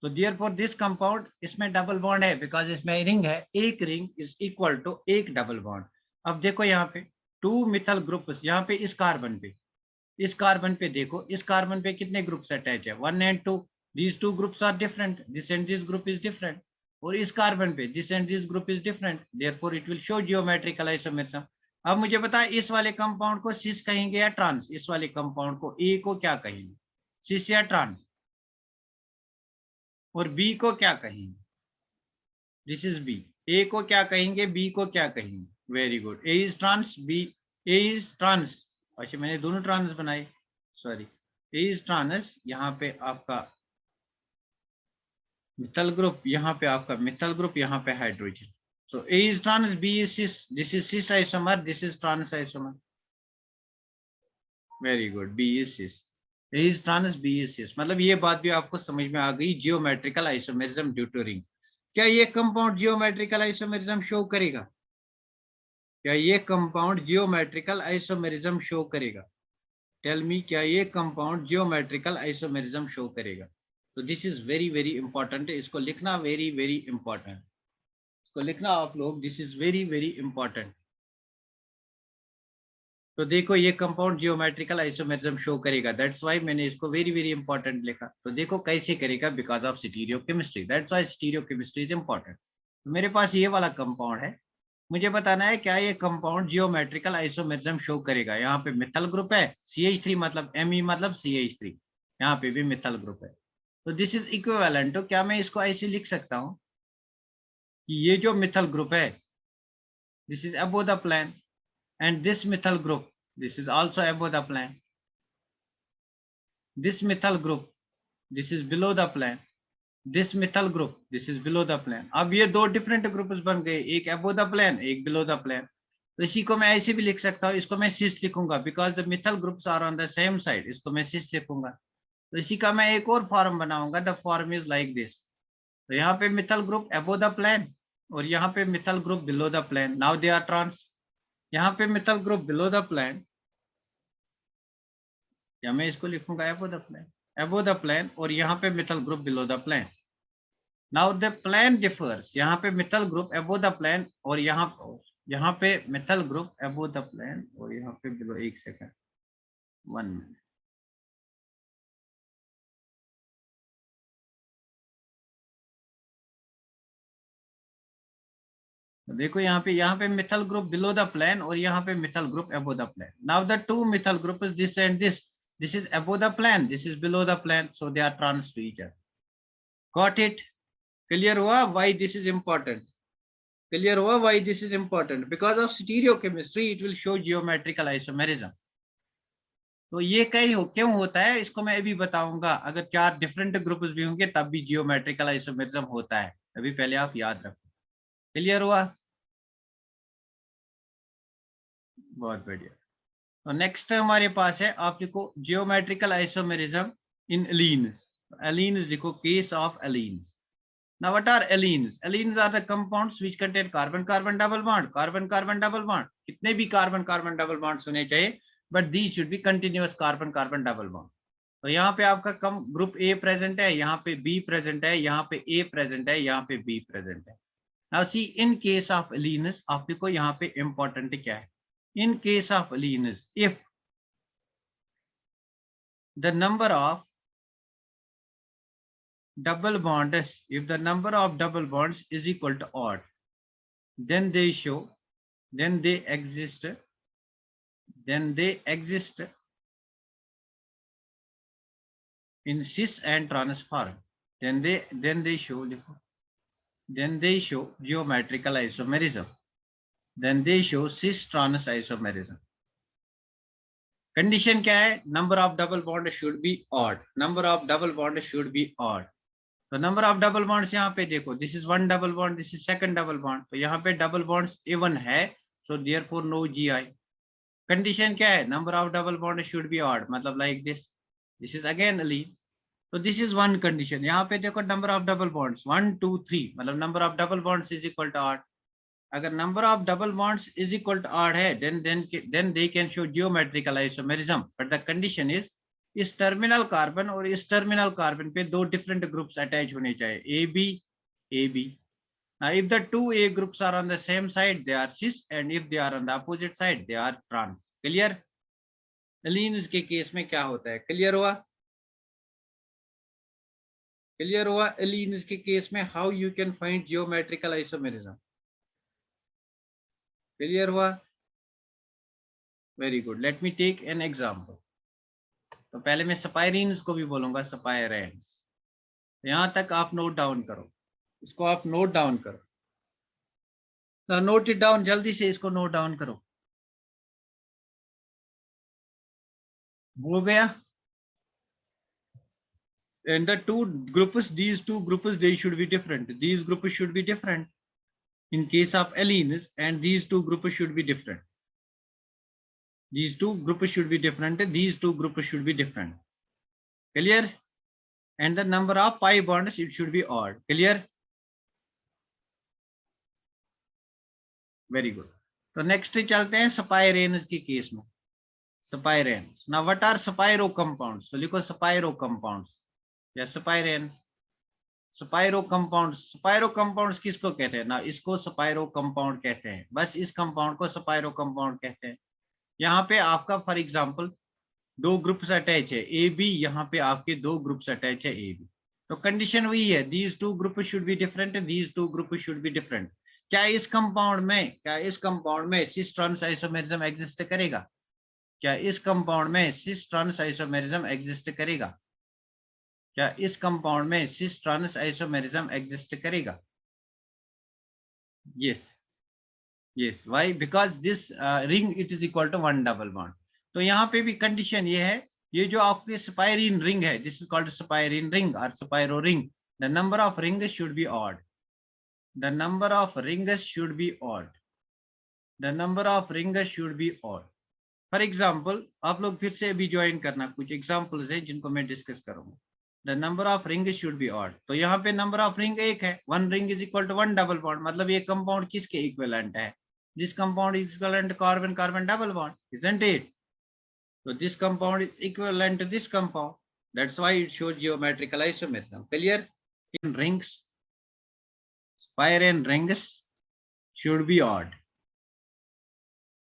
तो देयरफॉर दिस कंपाउंड, इसमें डबल बॉन्ड है बिकॉज इसमें रिंग है, एक रिंग इज इक्वल टू एक डबल बॉन्ड। अब देखो यहाँ पे टू मिथाइल ग्रुप्स, यहाँ पे इस कार्बन पे, इस कार्बन पे देखो, इस कार्बन पे कितने ग्रुप्स अटैच है? 1 and 2। these two groups are different, this and this group is different। और इस कार्बन पे this and this group is different, therefore it will show geometrical isomerism। अब मुझे बता, इस वाले कंपाउंड को सिस कहेंगे या ट्रांस? इस वाले कंपाउंड को ए को क्या कहेंगे, सिस या ट्रांस? और बी को क्या कहेंगे? This is B. ए को क्या कहेंगे, बी को क्या कहेंगे? Very good, A is trans, B, A is trans. अच्छा, मैंने दोनों ट्रांस बनाए, सॉरी, ए इज ट्रांस, यहाँ पे आपका मिथाइल ग्रुप, यहाँ पे आपका मिथाइल ग्रुप, यहाँ पे hydrogen. So A is trans, B is cis, this is cis isomer, this is trans isomer। Very good, B is cis, A is trans, B is cis। मतलब ये बात भी आपको समझ में आ गई, geometrical isomerism due to ring. क्या ये कंपाउंड जियोमेट्रिकल आइसोमेरिज्म शो करेगा? क्या ये कंपाउंड जियोमेट्रिकल आइसोमेरिज्म शो करेगा? टेल मी, क्या ये कंपाउंड जियोमेट्रिकल आइसोमेरिज्म शो करेगा? तो this is very very important, इसको लिखना वेरी वेरी इंपॉर्टेंट, इसको लिखना आप लोग, this is very very important. तो देखो ये कंपाउंड जियोमेट्रिकल आइसोमेरिज्म शो करेगा, दैट्स व्हाई मैंने इसको वेरी वेरी इंपॉर्टेंट लिखा। तो देखो कैसे करेगा, because of stereo chemistry, that's why stereo chemistry is important. तो मेरे पास ये वाला कंपाउंड है, मुझे बताना है क्या ये कंपाउंड जियोमेट्रिकल आइसोमेरिज्म शो करेगा। यहाँ पे मिथाइल ग्रुप है, CH3 मतलब Me मतलब CH3, यहाँ पे भी मिथाइल ग्रुप है। तो दिस इज इक्विवेलेंट। तो क्या मैं इसको ऐसे लिख सकता हूँ कि ये जो मिथाइल ग्रुप है this is above the plane, and this methyl group this is also above the plane, this methyl group this is below the plane, this methyl group this is below the plane. अब ये दो डिफरेंट ग्रुप्स बन गए, एक अबव द प्लेन एक बिलो द प्लेन। तो इसी को मैं ऐसे भी लिख सकता हूँ, इसको मैं सिस लिखूंगा because the methyl groups are on the same side, इसको मैं सिस लिखूंगा। तो इसी का मैं एक और फॉर्म बनाऊंगा, the form is like this. तो यहाँ पे methyl group above the plane और यहाँ पे methyl group below the plane, now they are trans. यहाँ पे methyl group below the plane, या मैं इसको लिखूंगा above the plane, above the plane, और यहाँ पे methyl group below the plane. Now the plane differs, यहाँ पे methyl group above the plane और यहाँ पे methyl group above the plane और यहाँ पे बिलो, एक सेकंड, 1 मिनट। देखो यहाँ पे methyl group below the plane और यहाँ पे methyl group above the plane. Now the two methyl group is this and this, this is above the plane, this is below the plane, so they are trans to each other. Got it? Clear हुआ why this is important? Clear हुआ why this is important? Because of stereochemistry it will show geometrical isomerism. तो ये कई क्यों होता है इसको मैं अभी बताऊंगा। अगर चार डिफरेंट ग्रुप्स भी होंगे तब भी जियोमेट्रिकल आइसोमेरिज्म होता है, अभी पहले आप याद रखो। क्लियर हुआ? बहुत बढ़िया। तो नेक्स्ट हमारे पास है, आप लिखो geometrical isomerism in allenes. Allenes लिखो, case of allenes. Now what are allenes? Allenes are the compounds which contain carbon carbon double bond, carbon carbon double bond। कितने भी कार्बन कार्बन डबल बॉन्ड्स होने चाहिए, but these should be continuous carbon carbon double bond. तो यहाँ पे आपका कम ग्रुप ए प्रेजेंट है, यहाँ पे बी प्रेजेंट है, यहाँ पे ए प्रेजेंट है, यहाँ पे बी प्रेजेंट है। Now see in case of allenes, आप देखो यहाँ पे इंपॉर्टेंट क्या है। In case of allenes, if the number of double bonds, if the number of double bonds is equal to odd, then they show, then they exist in cis and trans form, then they show geometrical isomerism, then they show cis trans isomerism। Condition क्या है? Number of double bond should be odd, number of double bond should be odd. तो नंबर ऑफ डबल बॉन्ड्स यहाँ पे देखो, this is one double bond, this is second double bond, तो यहाँ पे डबल बॉन्ड्स A1 है, so therefore no GI। Condition क्या है? Number of double bond should be odd, मतलब like this is again allene. तो दिस इज वन कंडीशन। यहाँ पे देखो नंबर ऑफ डबल बॉन्ड्स 1 2 3, मतलब number of double bonds is equal to odd. अगर number of double bonds is equal to odd है, then they can show geometrical isomerism, but the condition is इस टर्मिनल कार्बन और इस टर्मिनल कार्बन पे दो डिफरेंट ग्रुप्स अटैच होने चाहिए, A B. Now if the two A groups are on the same side they are cis, and if they are on the opposite side they are trans। Clear? Allenes के केस में क्या होता है? क्लियर हुआ? क्लियर हुआ? एलीन्स के केस में how you can find geometrical isomerism. Clear हुआ? Very good, let me take an example. तो पहले मैं स्पाइरीन्स को भी बोलूंगा स्पाइरेंस। यहां तक आप नोट डाउन करो, इसको आप नोट डाउन करो, नोट इट डाउन, जल्दी से इसको नोट डाउन करो। हो गया? And the two groups, these two groups, they should be different, these groups should be different in case of allenes, and these two groups should be different, these two groups should be different, these two groups should be different। Clear? And the number of pi bonds, it should be odd। Clear? Very good। तो नेक्स्ट चलते हैं स्पाइरेन्स के केस में। स्पाइरेन्स, now what are spiro compounds? तो लिखो स्पाइरो कंपाउंड्स या स्पाइरेन्स। स्पाइरो कंपाउंड्स, स्पाइरो कंपाउंड्स किसको कहते हैं ना? इसको स्पाइरो कंपाउंड कहते हैं, बस इस कंपाउंड को स्पाइरो कंपाउंड कहते हैं। यहाँ पे आपका फॉर एग्जांपल दो ग्रुप्स अटैच है ए बी, यहाँ पे आपके दो ग्रुप्स अटैच है ए बी। तो कंडीशन वही है, these two group should be different, these two group should be different. क्या इस कंपाउंड में सिस ट्रांस आइसोमेरिज्म एग्जिस्ट करेगा? क्या इस कंपाउंड में सिस ट्रांस आइसोमेरिज्म एग्जिस्ट करेगा? क्या इस कंपाउंड में सिस ट्रांस आइसोमेरिज्म एग्जिस्ट करेगा? Yes yes, why? Because this ring it is equal to 1 double bond. तो यहाँ पे भी कंडीशन ये है, ये जो आपके स्पाइरीन रिंग है, दिस इज कॉल्ड स्पाइरीन रिंग और spiro ring, the number of rings should be odd, the number of rings should be odd, the number of rings should be odd. For example, आप लोग फिर से अभी ज्वाइन करना, कुछ एग्जाम्पल्स हैं जिनको मैं डिस्कस करूंगा। The number of ring should be odd, तो यहाँ पे नंबर ऑफ रिंग एक है, 1 ring is equal to 1 double bond, मतलब ये कंपाउंड किसके इक्विवेलेंट है? This compound is equivalent carbon carbon double bond, isn't it? So this compound is equivalent to this compound, that's why it shows geometrical isomerism. Clear? In rings, spirane rings should be odd,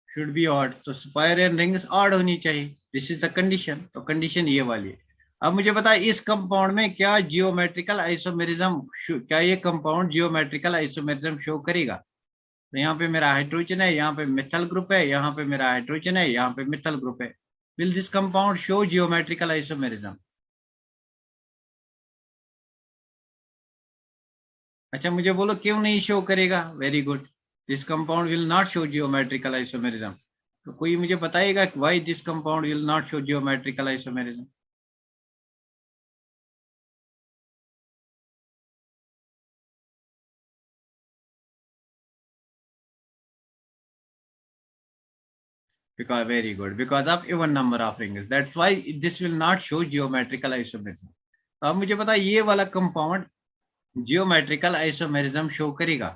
should be odd, तो spirane rings odd होनी चाहिए, this is the condition, तो condition ये वाली है। अब मुझे बता, इस कंपाउंड में क्या जियोमेट्रिकल आइसोमेरिज्म, क्या ये कंपाउंड जियोमेट्रिकल आइसोमेरिज्म शो करेगा? तो यहाँ पे मेरा हाइड्रोजन है, यहाँ पे मिथाइल ग्रुप है, यहाँ पे मेरा हाइड्रोजन है, यहाँ पे मिथाइल ग्रुप है। Will this compound show geometrical isomerism? अच्छा मुझे बोलो क्यों नहीं शो करेगा? Very good, this compound will not show geometrical isomerism. तो कोई मुझे बताएगा why this compound will not show geometrical isomerism? Because very good, because of even number of rings, that's why this will not show geometrical isomerism. तो अब मुझे पता ये वाला कंपाउंड जियोमेट्रिकल आइसोमेरिज्म शो करेगा?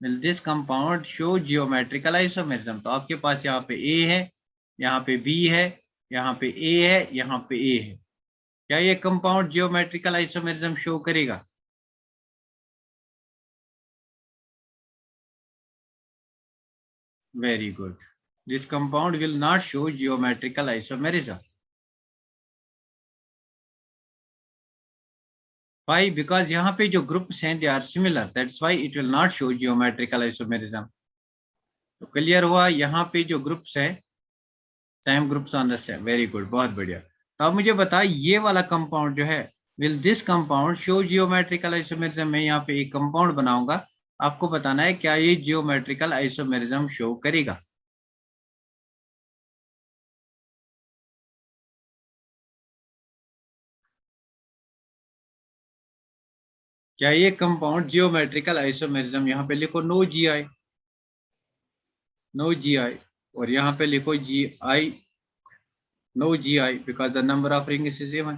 Will this compound show geometrical isomerism? तो आपके पास यहाँ पे ए है, यहाँ पे बी है, यहाँ पे ए है, यहाँ पे ए है, क्या ये कंपाउंड जियोमेट्रिकल आइसोमेरिज्म शो करेगा? Very good, this compound will not show geometrical isomerism. Why? Because यहाँ पे जो ग्रुप्स हैं they are similar, that's why it will not show geometrical isomerism. तो क्लियर हुआ? यहाँ पे जो ग्रुप्स है same groups on the same, very good, बहुत बढ़िया। तो अब मुझे बता, ये वाला कंपाउंड जो है, will this compound show geometrical isomerism? मैं यहाँ पे एक कंपाउंड बनाऊंगा, आपको बताना है क्या ये जियोमेट्रिकल आइसोमेरिज्म शो करेगा? क्या ये कंपाउंड जियोमेट्रिकल आइसोमेरिज्म? यहाँ पे लिखो no G I, no G आई, और यहाँ पे लिखो G I, no G I, because the number of rings is even.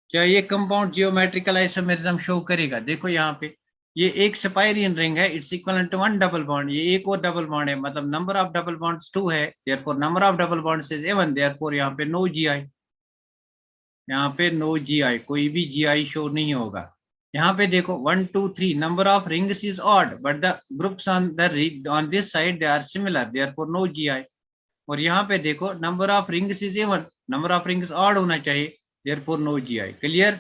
क्या ये कंपाउंड जियोमेट्रिकल आइसोमेरिज्म शो करेगा? देखो यहाँ पे ये एक स्पाइरियन रिंग है, it's equal to 1 double bond, ये एक और डबल बॉन्ड है, मतलब नंबर ऑफ डबल बॉन्ड्स 2 है, therefore number of double bonds is even, therefore यहाँ पे नो जीआई, यहाँ पे नो जीआई, कोई भी जीआई शो नहीं होगा। यहाँ पे देखो 1 2 3 number of rings is odd but the groups on the on this side they are similar, therefore no GI. और यहाँ पे देखो number of rings is even, number of rings odd होना चाहिए, therefore no GI. Clear?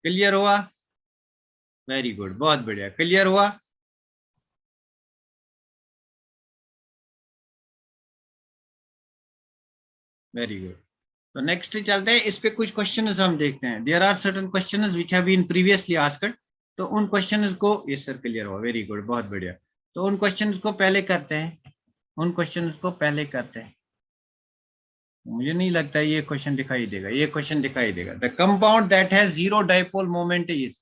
Clear हुआ? वेरी गुड, बहुत बढ़िया, क्लियर हुआ? Very good. तो नेक्स्ट चलते हैं, इस पे कुछ क्वेश्चंस हम देखते हैं। There are certain questions which have been previously asked, तो उन क्वेश्चंस को, ये सर क्लियर हुआ, वेरी गुड, बहुत बढ़िया। तो उन क्वेश्चंस को पहले करते हैं, उन क्वेश्चंस को पहले करते हैं। मुझे नहीं लगता ये क्वेश्चन दिखाई देगा, ये क्वेश्चन दिखाई देगा। The compound that has zero dipole moment is,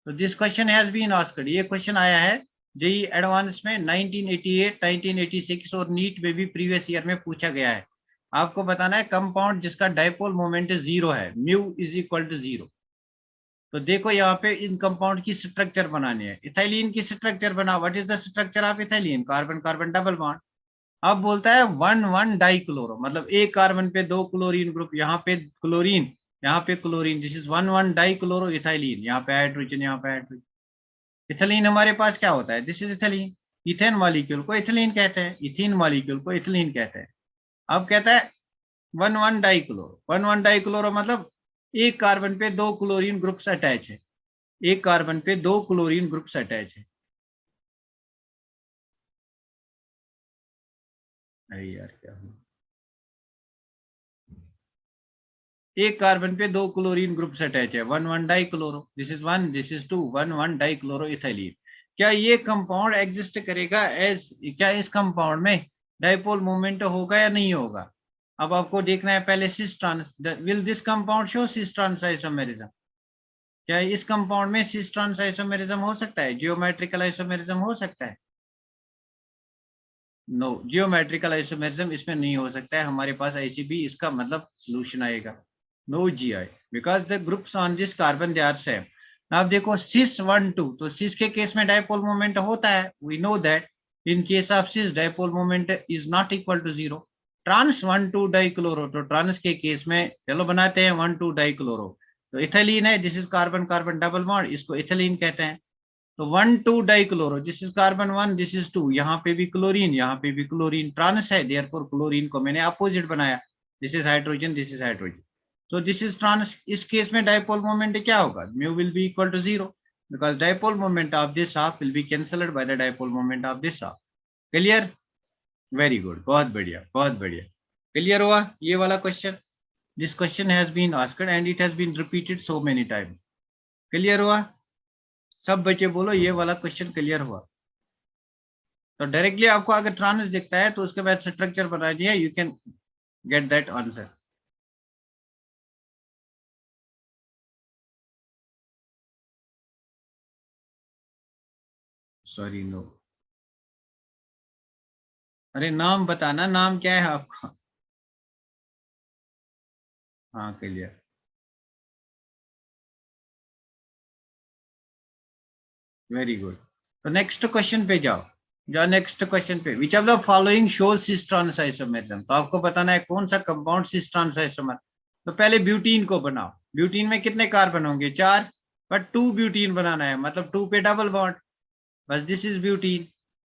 तो this question has been asked, ये क्वेश्चन आया है जेई एडवांस में 1988, 1986 और नीट में भी प्रीवियस ईयर में पूछा गया है। आपको बताना है कंपाउंड जिसका डाइपोल मोमेंट जीरो है, mu is equal to zero. तो देखो यहाँ पे इन कंपाउंड की स्ट्रक्चर बनानी है, इथाइलिन की स्ट्रक्चर बना। What is the structure of ethylene? Carbon carbon double bond. अब बोलता है 1 1 डाइक्लोरो, मतलब एक कार्बन पे 2 क्लोरीन ग्रुप, यहाँ पे क्लोरीन, यहाँ पे chlorine, this is 1 1 dichloro ethylene, यहाँ पे हाइड्रोजन, यहाँ पे हाइड्रोजन। इथाइलिन हमारे पास क्या होता है? This is ethylene. Ethane molecule को इथिलीन कहते हैं, इथीन मॉलिक्यूल को इथिलीन कहते हैं। अब कहता है 1,1 डाइक्लोरो, 1,1 डाइक्लोरो मतलब एक कार्बन पे 2 क्लोरीन ग्रुप्स अटैच है, एक कार्बन पे 2 क्लोरीन ग्रुप्स अटैच है। अरे यार क्या हुआ, एक कार्बन पे 2 क्लोरीन ग्रुप्स अटैच है, 1,1 dichloro, this is 1, this is 2, 1,1 dichloro ethylene. क्या ये कंपाउंड एग्जिस्ट करेगा एज, क्या इस कंपाउंड में डाइपोल मोमेंट होगा या नहीं होगा? अब आपको देखना है पहले cis trans, will this compound show cis trans isomerism? क्या इस कंपाउंड में सिस ट्रांस आइसोमेरिज्म हो सकता है, जियोमेट्रिकल आइसोमेरिज्म हो सकता है? नो, जियोमेट्रिकल आइसोमेरिज्म इसमें नहीं हो सकता है। हमारे पास ऐसी भी इसका मतलब सोल्यूशन आएगा, no G I, because the groups on this carbon they are same. आप देखो सिस 1,2, तो सिस के केस में डाइपोल मोमेंट होता है, we know that. In case of cis dipole moment is not equal to 0। Trans 1,2 dichloro, तो ट्रांस के केस में चलो बनाते हैं 1,2 डाइक्लोरो, तो इथिलीन है, this is carbon carbon double bond, इसको इथिलीन कहते हैं। तो 1,2 dichloro, this is carbon 1, this is 2, यहाँ पे भी क्लोरीन, यहाँ पे भी क्लोरीन, ट्रांस है, देयरफॉर क्लोरीन को मैंने अपोजिट बनाया, this is hydrogen, this is hydrogen, so this is trans। इस केस में डाइपोल मोमेंट क्या होगा, mu will be equal to 0, because dipole moment of this half will be cancelled by the dipole moment of this half। Clear, very good, बहुत बढ़िया बहुत बढ़िया। क्लियर हुआ ये वाला question? This question has been asked and it has been repeated so many time. Clear हुआ? सब बच्चे बोलो ये वाला क्वेश्चन क्लियर हुआ। तो डायरेक्टली आपको अगर ट्रांस दिखता है तो उसके बाद स्ट्रक्चर बना दिया, you can get that answer. Sorry no, अरे नाम बताना, नाम क्या है आपका? हाँ क्लियर, वेरी गुड। तो नेक्स्ट क्वेश्चन पे जाओ, जाओ नेक्स्ट क्वेश्चन पे। Which of the following shows cis trans isomerism? तो आपको बताना है कौन सा कंपाउंड सिस ट्रांस आइसोमर। तो पहले ब्यूटीन को बनाओ, ब्यूटीन में कितने कार्बन होंगे, 4, बट 2 ब्यूटीन बनाना है, मतलब 2 पे डबल बॉन्ड, बस दिस इज ब्यूटीन।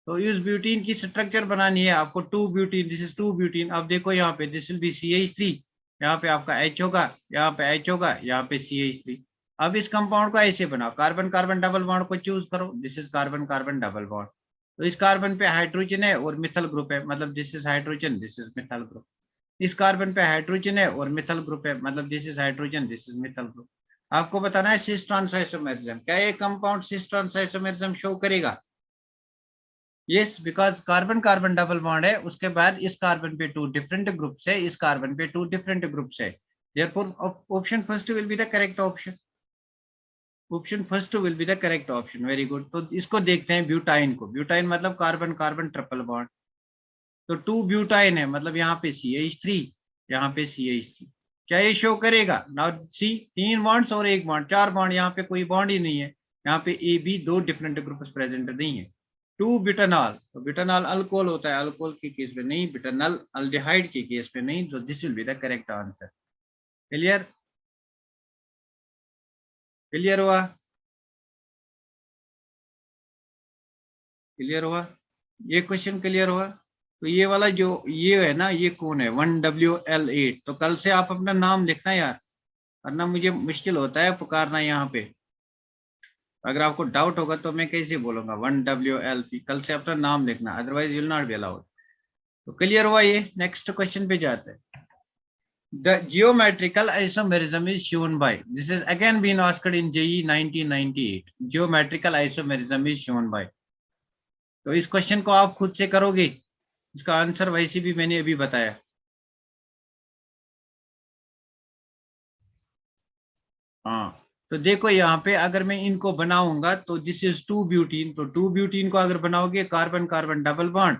तो इस ब्यूटीन की स्ट्रक्चर बनानी है आपको, 2 ब्यूटीन, दिस इज 2 ब्यूटीन। अब देखो यहाँ पे दिस विल बी CH3, यहाँ पे आपका H होगा, यहाँ पे H होगा, यहाँ पे CH3। अब इस कंपाउंड को ऐसे बनाओ, कार्बन कार्बन डबल बॉन्ड को चूज करो, this is carbon carbon double bond. तो इस कार्बन पे हाइड्रोजन है और मिथल ग्रुप है, मतलब this is hydrogen, this is methyl group. इस कार्बन पे हाइड्रोजन है और मिथल ग्रुप है, मतलब this is hydrogen, this is methyl group. आपको बताना है सिस ट्रांस आइसोमेरिज्म, क्या ये compound cis trans isomerism show करेगा? Yes, because carbon carbon double bond है, उसके बाद इस कार्बन पे 2 डिफरेंट ग्रुप्स है, इस कार्बन पे 2 डिफरेंट ग्रुप्स है। therefore option first will be the correct option, option first will be the correct option. Very good. तो इसको देखते हैं ब्यूटाइन को, ब्यूटाइन मतलब कार्बन कार्बन ट्रिपल बॉन्ड, तो 2 ब्यूटाइन है, मतलब यहाँ पे CH3, यहाँ पे CH3। क्या ये शो करेगा? नाउ सी, 3 बॉन्ड्स और 1 बॉन्ड, 4 बॉन्ड, यहाँ पे कोई बॉन्ड ही नहीं है, यहाँ पे A B 2 different groups present नहीं है। 2 ब्यूटानॉल, तो ब्यूटानॉल अल्कोहल होता है, अल्कोहल के केस में नहीं, ब्यूटानॉल अल्डिहाइड के केस में नहीं, तो this will be the correct answer. Clear, clear हुआ? क्लियर हुआ? ये क्वेश्चन क्लियर हुआ? तो ये वाला जो ये है ना, ये कौन है, 1WL8। तो कल से आप अपना नाम लिखना यार, वरना मुझे मुश्किल होता है पुकारना यहाँ पे। अगर आपको डाउट होगा तो मैं कैसे बोलूंगा 1WLP, कल से अपना नाम लिखना, otherwise will not be allowed. तो क्लियर हुआ ये? नेक्स्ट क्वेश्चन पे जाते हैं। The geometrical isomerism is shown by, this is again been asked in JEE 1998, geometrical isomerism is shown by। तो इस क्वेश्चन को आप खुद से करोगे, इसका आंसर वैसे भी मैंने अभी बताया। हाँ, तो देखो यहाँ पे अगर मैं इनको बनाऊंगा तो दिस इज 2 ब्यूटीन, तो 2 ब्यूटीन को अगर बनाओगे कार्बन कार्बन डबल बॉन्ड,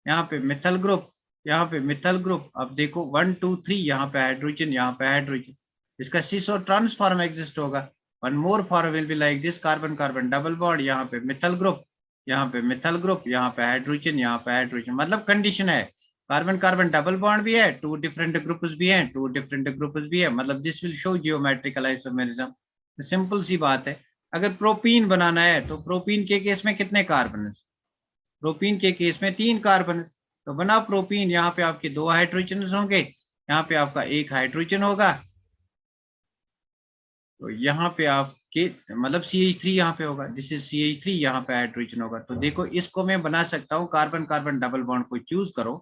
यहाँ पे मिथल ग्रुप, यहाँ पे मिथल ग्रुप। अब देखो 1 2 3, यहाँ पे हाइड्रोजन, यहाँ पे हाइड्रोजन, इसका सिस और ट्रांस फॉर्म एग्जिस्ट होगा। One more form will be like this, carbon carbon double bond, यहाँ पे मिथल ग्रुप, यहाँ पे मिथल ग्रुप, यहाँ पे हाइड्रोजन, यहाँ पे हाइड्रोजन, मतलब कंडीशन है कार्बन कार्बन डबल बॉन्ड भी है, 2 डिफरेंट ग्रुप्स भी हैं, 2 डिफरेंट ग्रुप्स भी है, मतलब this will show geometrical isomerism. Simple सी बात है। अगर प्रोपीन बनाना है तो प्रोपीन के केस में कितने कार्बन है? प्रोपीन के केस में 3 कार्बन, तो बना प्रोपीन। यहाँ पे आपके 2 हाइड्रोजन होंगे, यहाँ पे आपका 1 हाइड्रोजन होगा, तो यहाँ पे आपके मतलब CH3 यहाँ पे होगा, दिस इज CH3, यहाँ पे हाइड्रोजन होगा। तो देखो इसको मैं बना सकता हूँ, कार्बन कार्बन डबल बॉन्ड को चूज करो,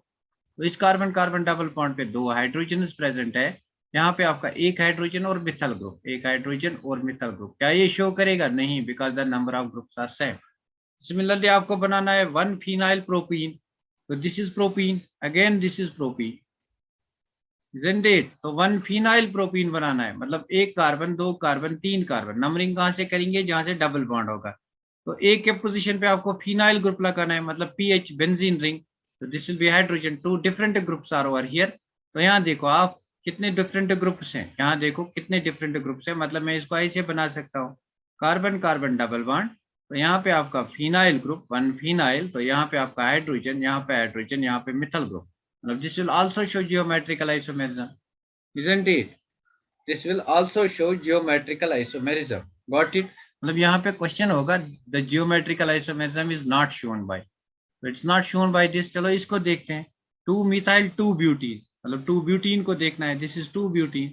तो इस कार्बन कार्बन डबल बॉन्ड पे 2 हाइड्रोजन प्रेजेंट है, यहाँ पे आपका 1 हाइड्रोजन और मिथाइल ग्रुप, 1 हाइड्रोजन और मिथाइल ग्रुप। क्या ये शो करेगा? नहीं, because the number of groups are same. Similarly आपको बनाना है 1 फिनाइल प्रोपीन, तो this is propene, again this is propene, isn't it? तो 1 फिनाइल प्रोपीन बनाना है, मतलब 1 कार्बन 2 कार्बन 3 कार्बन। नंबरिंग कहाँ से करेंगे? जहां से डबल बॉन्ड होगा। तो एक के पोजीशन पे आपको फिनाइल ग्रुप लगाना है, मतलब PH बेंजीन रिंग, तो this will be hydrogen. 2 different groups are over here. तो यहाँ देखो आप कितने डिफरेंट ग्रुप्स हैं, यहाँ देखो कितने डिफरेंट ग्रुप्स हैं, मतलब मैं इसको ऐसे बना सकता हूँ, कार्बन कार्बन डबल बॉन्ड, तो यहाँ पे आपका फिनाइल ग्रुप 1 फिनाइल, तो यहाँ पे आपका हाइड्रोजन, यहाँ पे हाइड्रोजन, यहाँ पे methyl group. This will also show geometrical isomerism, isn't it? This will also show geometrical isomerism. Got it? मतलब यहाँ पे क्वेश्चन होगा, the geometrical isomerism is not shown by, it's not shown by this। चलो इसको देखते हैं, 2 methyl 2 butene, मतलब 2 butene को देखना है, this is 2 butene,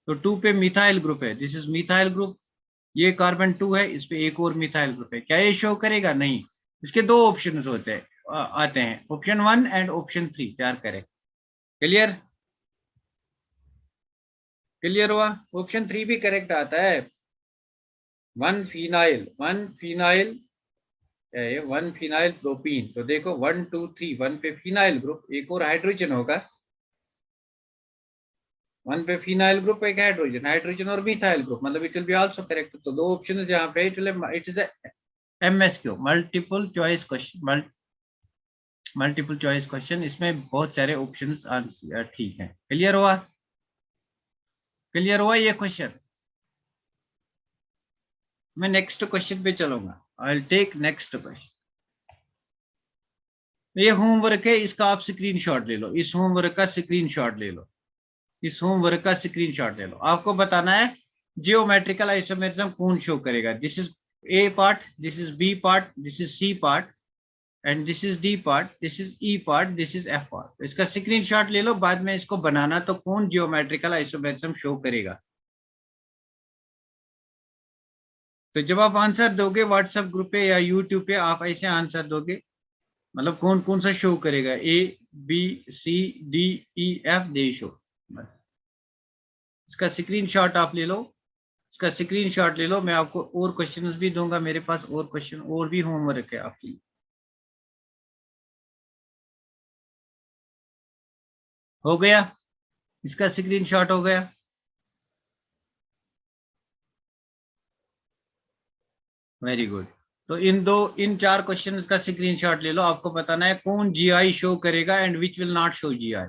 तो 2 पे मिथाइल ग्रुप है, this is मिथाइल ग्रुप, ये कार्बन 2 है, इस पे एक और मिथाइल ग्रुप है। क्या ये शो करेगा? नहीं। इसके 2 ऑप्शन होते हैं, आते हैं, ऑप्शन 1 एंड ऑप्शन 3 तैयार करें। क्लियर? क्लियर हुआ? ऑप्शन 3 भी करेक्ट आता है। 1 फिनाइल 1 फिनाइल प्रोपीन, तो देखो 1 2 3, 1 पे फिनाइल ग्रुप, एक और हाइड्रोजन होगा, 1 पे फिनाइल ग्रुप, एक हाइड्रोजन, हाइड्रोजन और मिथाइल ग्रुप, मतलब it will be also correct. तो 2 ऑप्शन यहाँ पे, it is MSQ, multiple choice question, multiple choice question, इसमें बहुत सारे ऑप्शंस ठीक है। क्लियर हुआ? क्लियर हुआ ये क्वेश्चन? मैं नेक्स्ट क्वेश्चन पे चलूंगा, I will take next question. ये होमवर्क है, इसका आप स्क्रीनशॉट ले लो, इस होमवर्क का स्क्रीनशॉट ले लो, इस होमवर्क का स्क्रीनशॉट ले लो। आपको बताना है जियोमेट्रिकल आइसोमेरिज्म कौन शो करेगा। This is A part, this is B part, this is C part, and this is D part, this is E part, this is F part. इसका स्क्रीनशॉट ले लो, बाद में इसको बनाना, तो कौन जियोमेट्रिकल आइसोमेरिज्म शो करेगा। तो जब आप आंसर दोगे व्हाट्सएप ग्रुप पे या यूट्यूब पे, आप ऐसे आंसर दोगे, मतलब कौन कौन सा शो करेगा, ABCDEF दे शो। इसका स्क्रीनशॉट आप ले लो, इसका स्क्रीनशॉट ले लो। मैं आपको और क्वेश्चंस भी दूंगा, मेरे पास और क्वेश्चन और भी होमवर्क है आपके लिए। हो गया? इसका स्क्रीनशॉट हो गया? Very good. तो इन 4 क्वेश्चंस का स्क्रीनशॉट ले लो। आपको बताना है कौन GI शो करेगा and which will not show GI।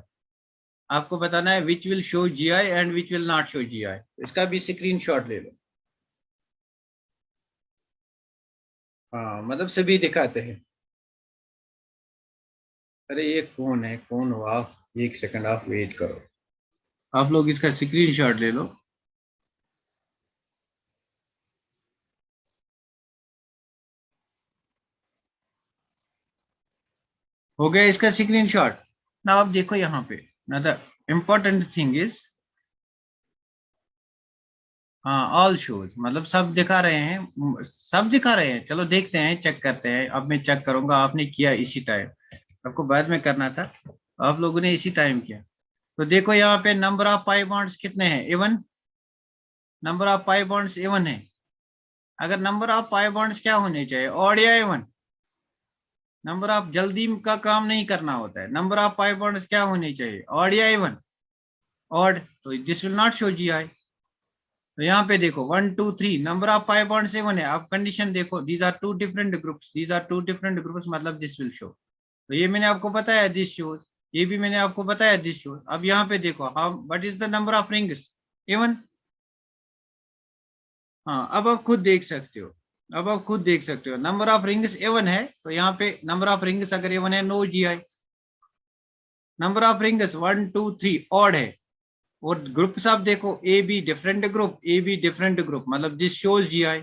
आपको बताना है which will show GI and which will not show GI। इसका भी स्क्रीनशॉट ले लो। हाँ, मतलब सभी दिखाते हैं। अरे ये कौन है, कौन हो आप? एक सेकंड आप वेट करो, आप लोग इसका स्क्रीनशॉट ले लो। हो गया इसका स्क्रीनशॉट ना? आप देखो यहाँ पे ना, द इम्पोर्टेंट थिंग इज, हाँ ऑल शोज, मतलब सब दिखा रहे हैं, सब दिखा रहे हैं। चलो देखते हैं, चेक करते हैं। अब मैं चेक करूंगा, आपने किया इसी टाइम, आपको बाद में करना था, आप लोगों ने इसी टाइम किया। तो देखो यहाँ पे नंबर ऑफ पाई बॉन्ड्स कितने हैं? Even. Number of pi bonds even है। अगर नंबर ऑफ पाई बॉन्ड्स क्या होने चाहिए, ऑड या इवन? नंबर ऑफ, जल्दी का काम नहीं करना होता है, नंबर ऑफ पाई बॉन्ड्स क्या होने चाहिए, ऑड या इवन? ऑड। तो this will not show GI। तो यहाँ पे देखो 1 2 3, number of pi bonds even है। आप कंडीशन देखो, these are 2 different groups, these are 2 different groups, मतलब दिस विल शो। तो ये मैंने आपको बताया दिस शोज, ये भी मैंने आपको बताया दिस शोज। अब यहाँ पे देखो, how what is the number of rings, even. हाँ, अब आप खुद देख सकते हो, अब आप खुद देख सकते हो, नंबर ऑफ रिंग्स एवन है, तो यहाँ पे नंबर ऑफ रिंग्स अगर एवन है, no GI। Number of rings 1 2 3 odd है, और ग्रुप्स आप देखो, AB different group, AB different group, मतलब this shows GI,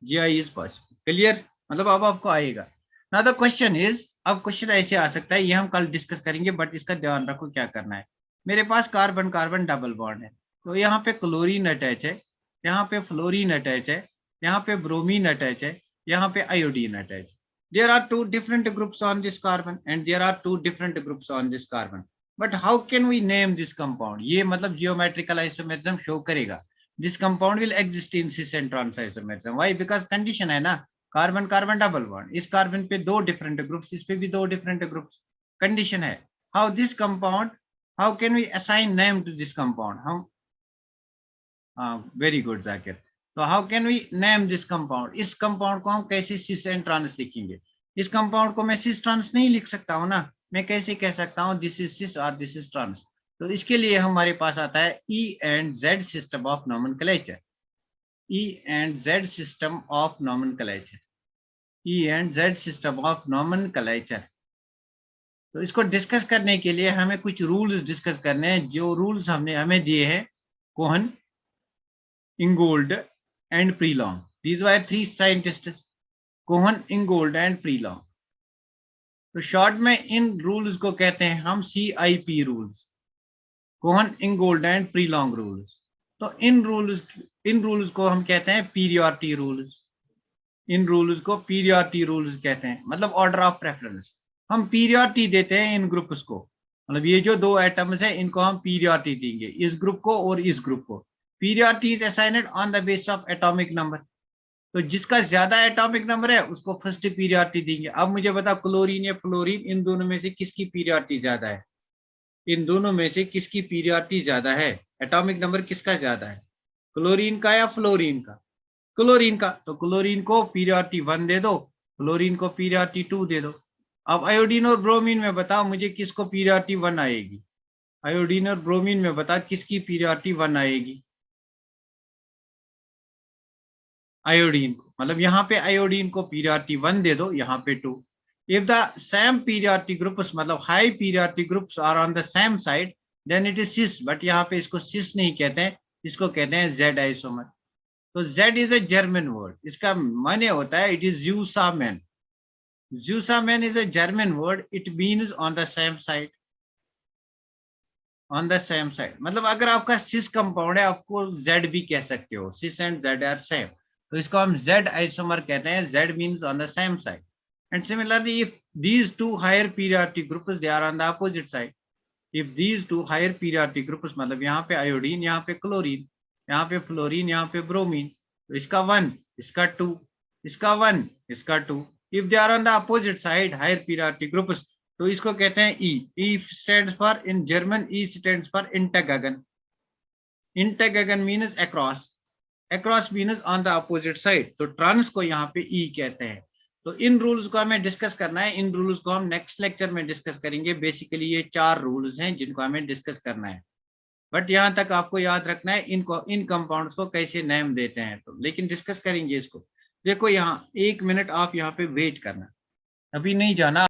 GI is possible. Clear? मतलब अब आपको आएगा नाउ द क्वेश्चन इज, अब क्वेश्चन ऐसे आ सकता है, ये हम कल डिस्कस करेंगे, बट इसका ध्यान रखो क्या करना है। मेरे पास कार्बन कार्बन डबल बॉन्ड है, तो यहाँ पे क्लोरीन अटैच है, यहाँ पे फ्लोरीन अटैच है, यहाँ पे ब्रोमीन अटैच है, यहाँ पे iodine attach. There are two different groups on this carbon and there are two different groups on this carbon. But how can we name this compound? ये मतलब geometrical isomerism show करेगा. This compound will exist in cis and trans isomerism. Why? Because condition है ना, कार्बन कार्बन डबल बॉन्ड, इस कार्बन पे दो डिफरेंट ग्रुप्स, इस पे भी दो डिफरेंट ग्रुप्स, कंडीशन है। How this compound, how can we assign name to this compound? हम वेरी गुड जाकिर। तो how can we name this compound? इस कंपाउंड को हम कैसे सिस एंड ट्रांस लिखेंगे? इस कंपाउंड को मैं सिस ट्रांस नहीं लिख सकता हूँ ना, मैं कैसे कह सकता हूँ दिस इज सिस और दिस इज ट्रांस? तो इसके लिए हमारे पास आता है ई and Z system of nomenclature, E and Z system of nomenclature, E and Z system of nomenclature. तो इसको डिस्कस करने के लिए हमें कुछ रूल्स डिस्कस करने हैं, जो रूल्स हमने हमें दिए हैं Cahn, Ingold and Prelog. These were three scientists, Cahn, Ingold and Prelog. तो शॉर्ट में इन रूल्स को कहते हैं हम CIP rules, Cahn, Ingold and Prelog rules. तो इन रूल्स को हम कहते हैं पीरियॉरिटी रूल्स, इन रूल्स को पीरियॉरिटी रूल्स कहते हैं, मतलब ऑर्डर ऑफ प्रेफरेंस। हम पीरियॉरिटी देते हैं इन ग्रुप्स को, मतलब ये जो दो एटम्स है इनको हम पीरियॉरिटी देंगे, इस ग्रुप को और इस ग्रुप को। Priority is assigned on the basis of atomic number, तो जिसका ज्यादा एटॉमिक नंबर है उसको फर्स्ट पीरियॉरिटी देंगे। अब मुझे बता, क्लोरीन या फ्लोरीन, इन दोनों में से किसकी पीरियॉरिटी ज्यादा है? इन दोनों में से किसकी पीरियॉरिटी ज्यादा है? एटॉमिक नंबर किसका ज्यादा है, क्लोरीन का या फ्लोरीन का? क्लोरीन का। तो क्लोरीन को पीरियॉरिटी 1 दे दो, फ्लोरीन को पीरियॉरिटी 2 दे दो। अब आयोडीन और ब्रोमीन में बताओ मुझे किसको पीरियॉरिटी 1 आएगी? आयोडीन और ब्रोमीन में बता किसकी पीरियॉरिटी 1 आएगी? आयोडीन को, मतलब यहाँ पे आयोडीन को पीरियॉरिटी 1 दे दो, यहाँ पे 2। If the same priority groups, मतलब high priority groups are on the same side, then it is cis. बट यहाँ पे इसको सिस नहीं कहते हैं, इसको कहते हैं जेड आइसोमर। तो Z is a German word, इसका माने होता है it is zusammen. Zusammen is a German word, it means on the same side, on the same side. मतलब अगर आपका सिस कंपाउंड है, आपको जेड भी कह सकते हो, cis and Z are same, तो इसको हम जेड आइसोमर कहते हैं। Z means on the same side. And similarly if these two higher periodic groups they are on the opposite side, if these two higher periodic groups, मतलब यहाँ पे आयोडीन, यहाँ पे क्लोरीन, यहाँ पे फ्लोरीन, यहाँ पे ब्रोमीन, तो इसका 1, इसका 2, इसका 1, इसका 2, if they are on the opposite side higher periodic groups, तो इसको कहते हैं E। E stands for, in German E stands for integragon, integragon means across, across means on the opposite side, तो ट्रांस को यहाँ पे E कहते हैं। तो इन रूल्स को हमें डिस्कस करना है, इन रूल्स को हम नेक्स्ट लेक्चर में डिस्कस करेंगे। बेसिकली ये 4 रूल्स हैं जिनको हमें डिस्कस करना है, बट यहाँ तक आपको याद रखना है इनको, इन कंपाउंड्स को कैसे नेम देते हैं। तो लेकिन डिस्कस करेंगे इसको। देखो यहाँ 1 मिनट आप यहाँ पे वेट करना, अभी नहीं जाना।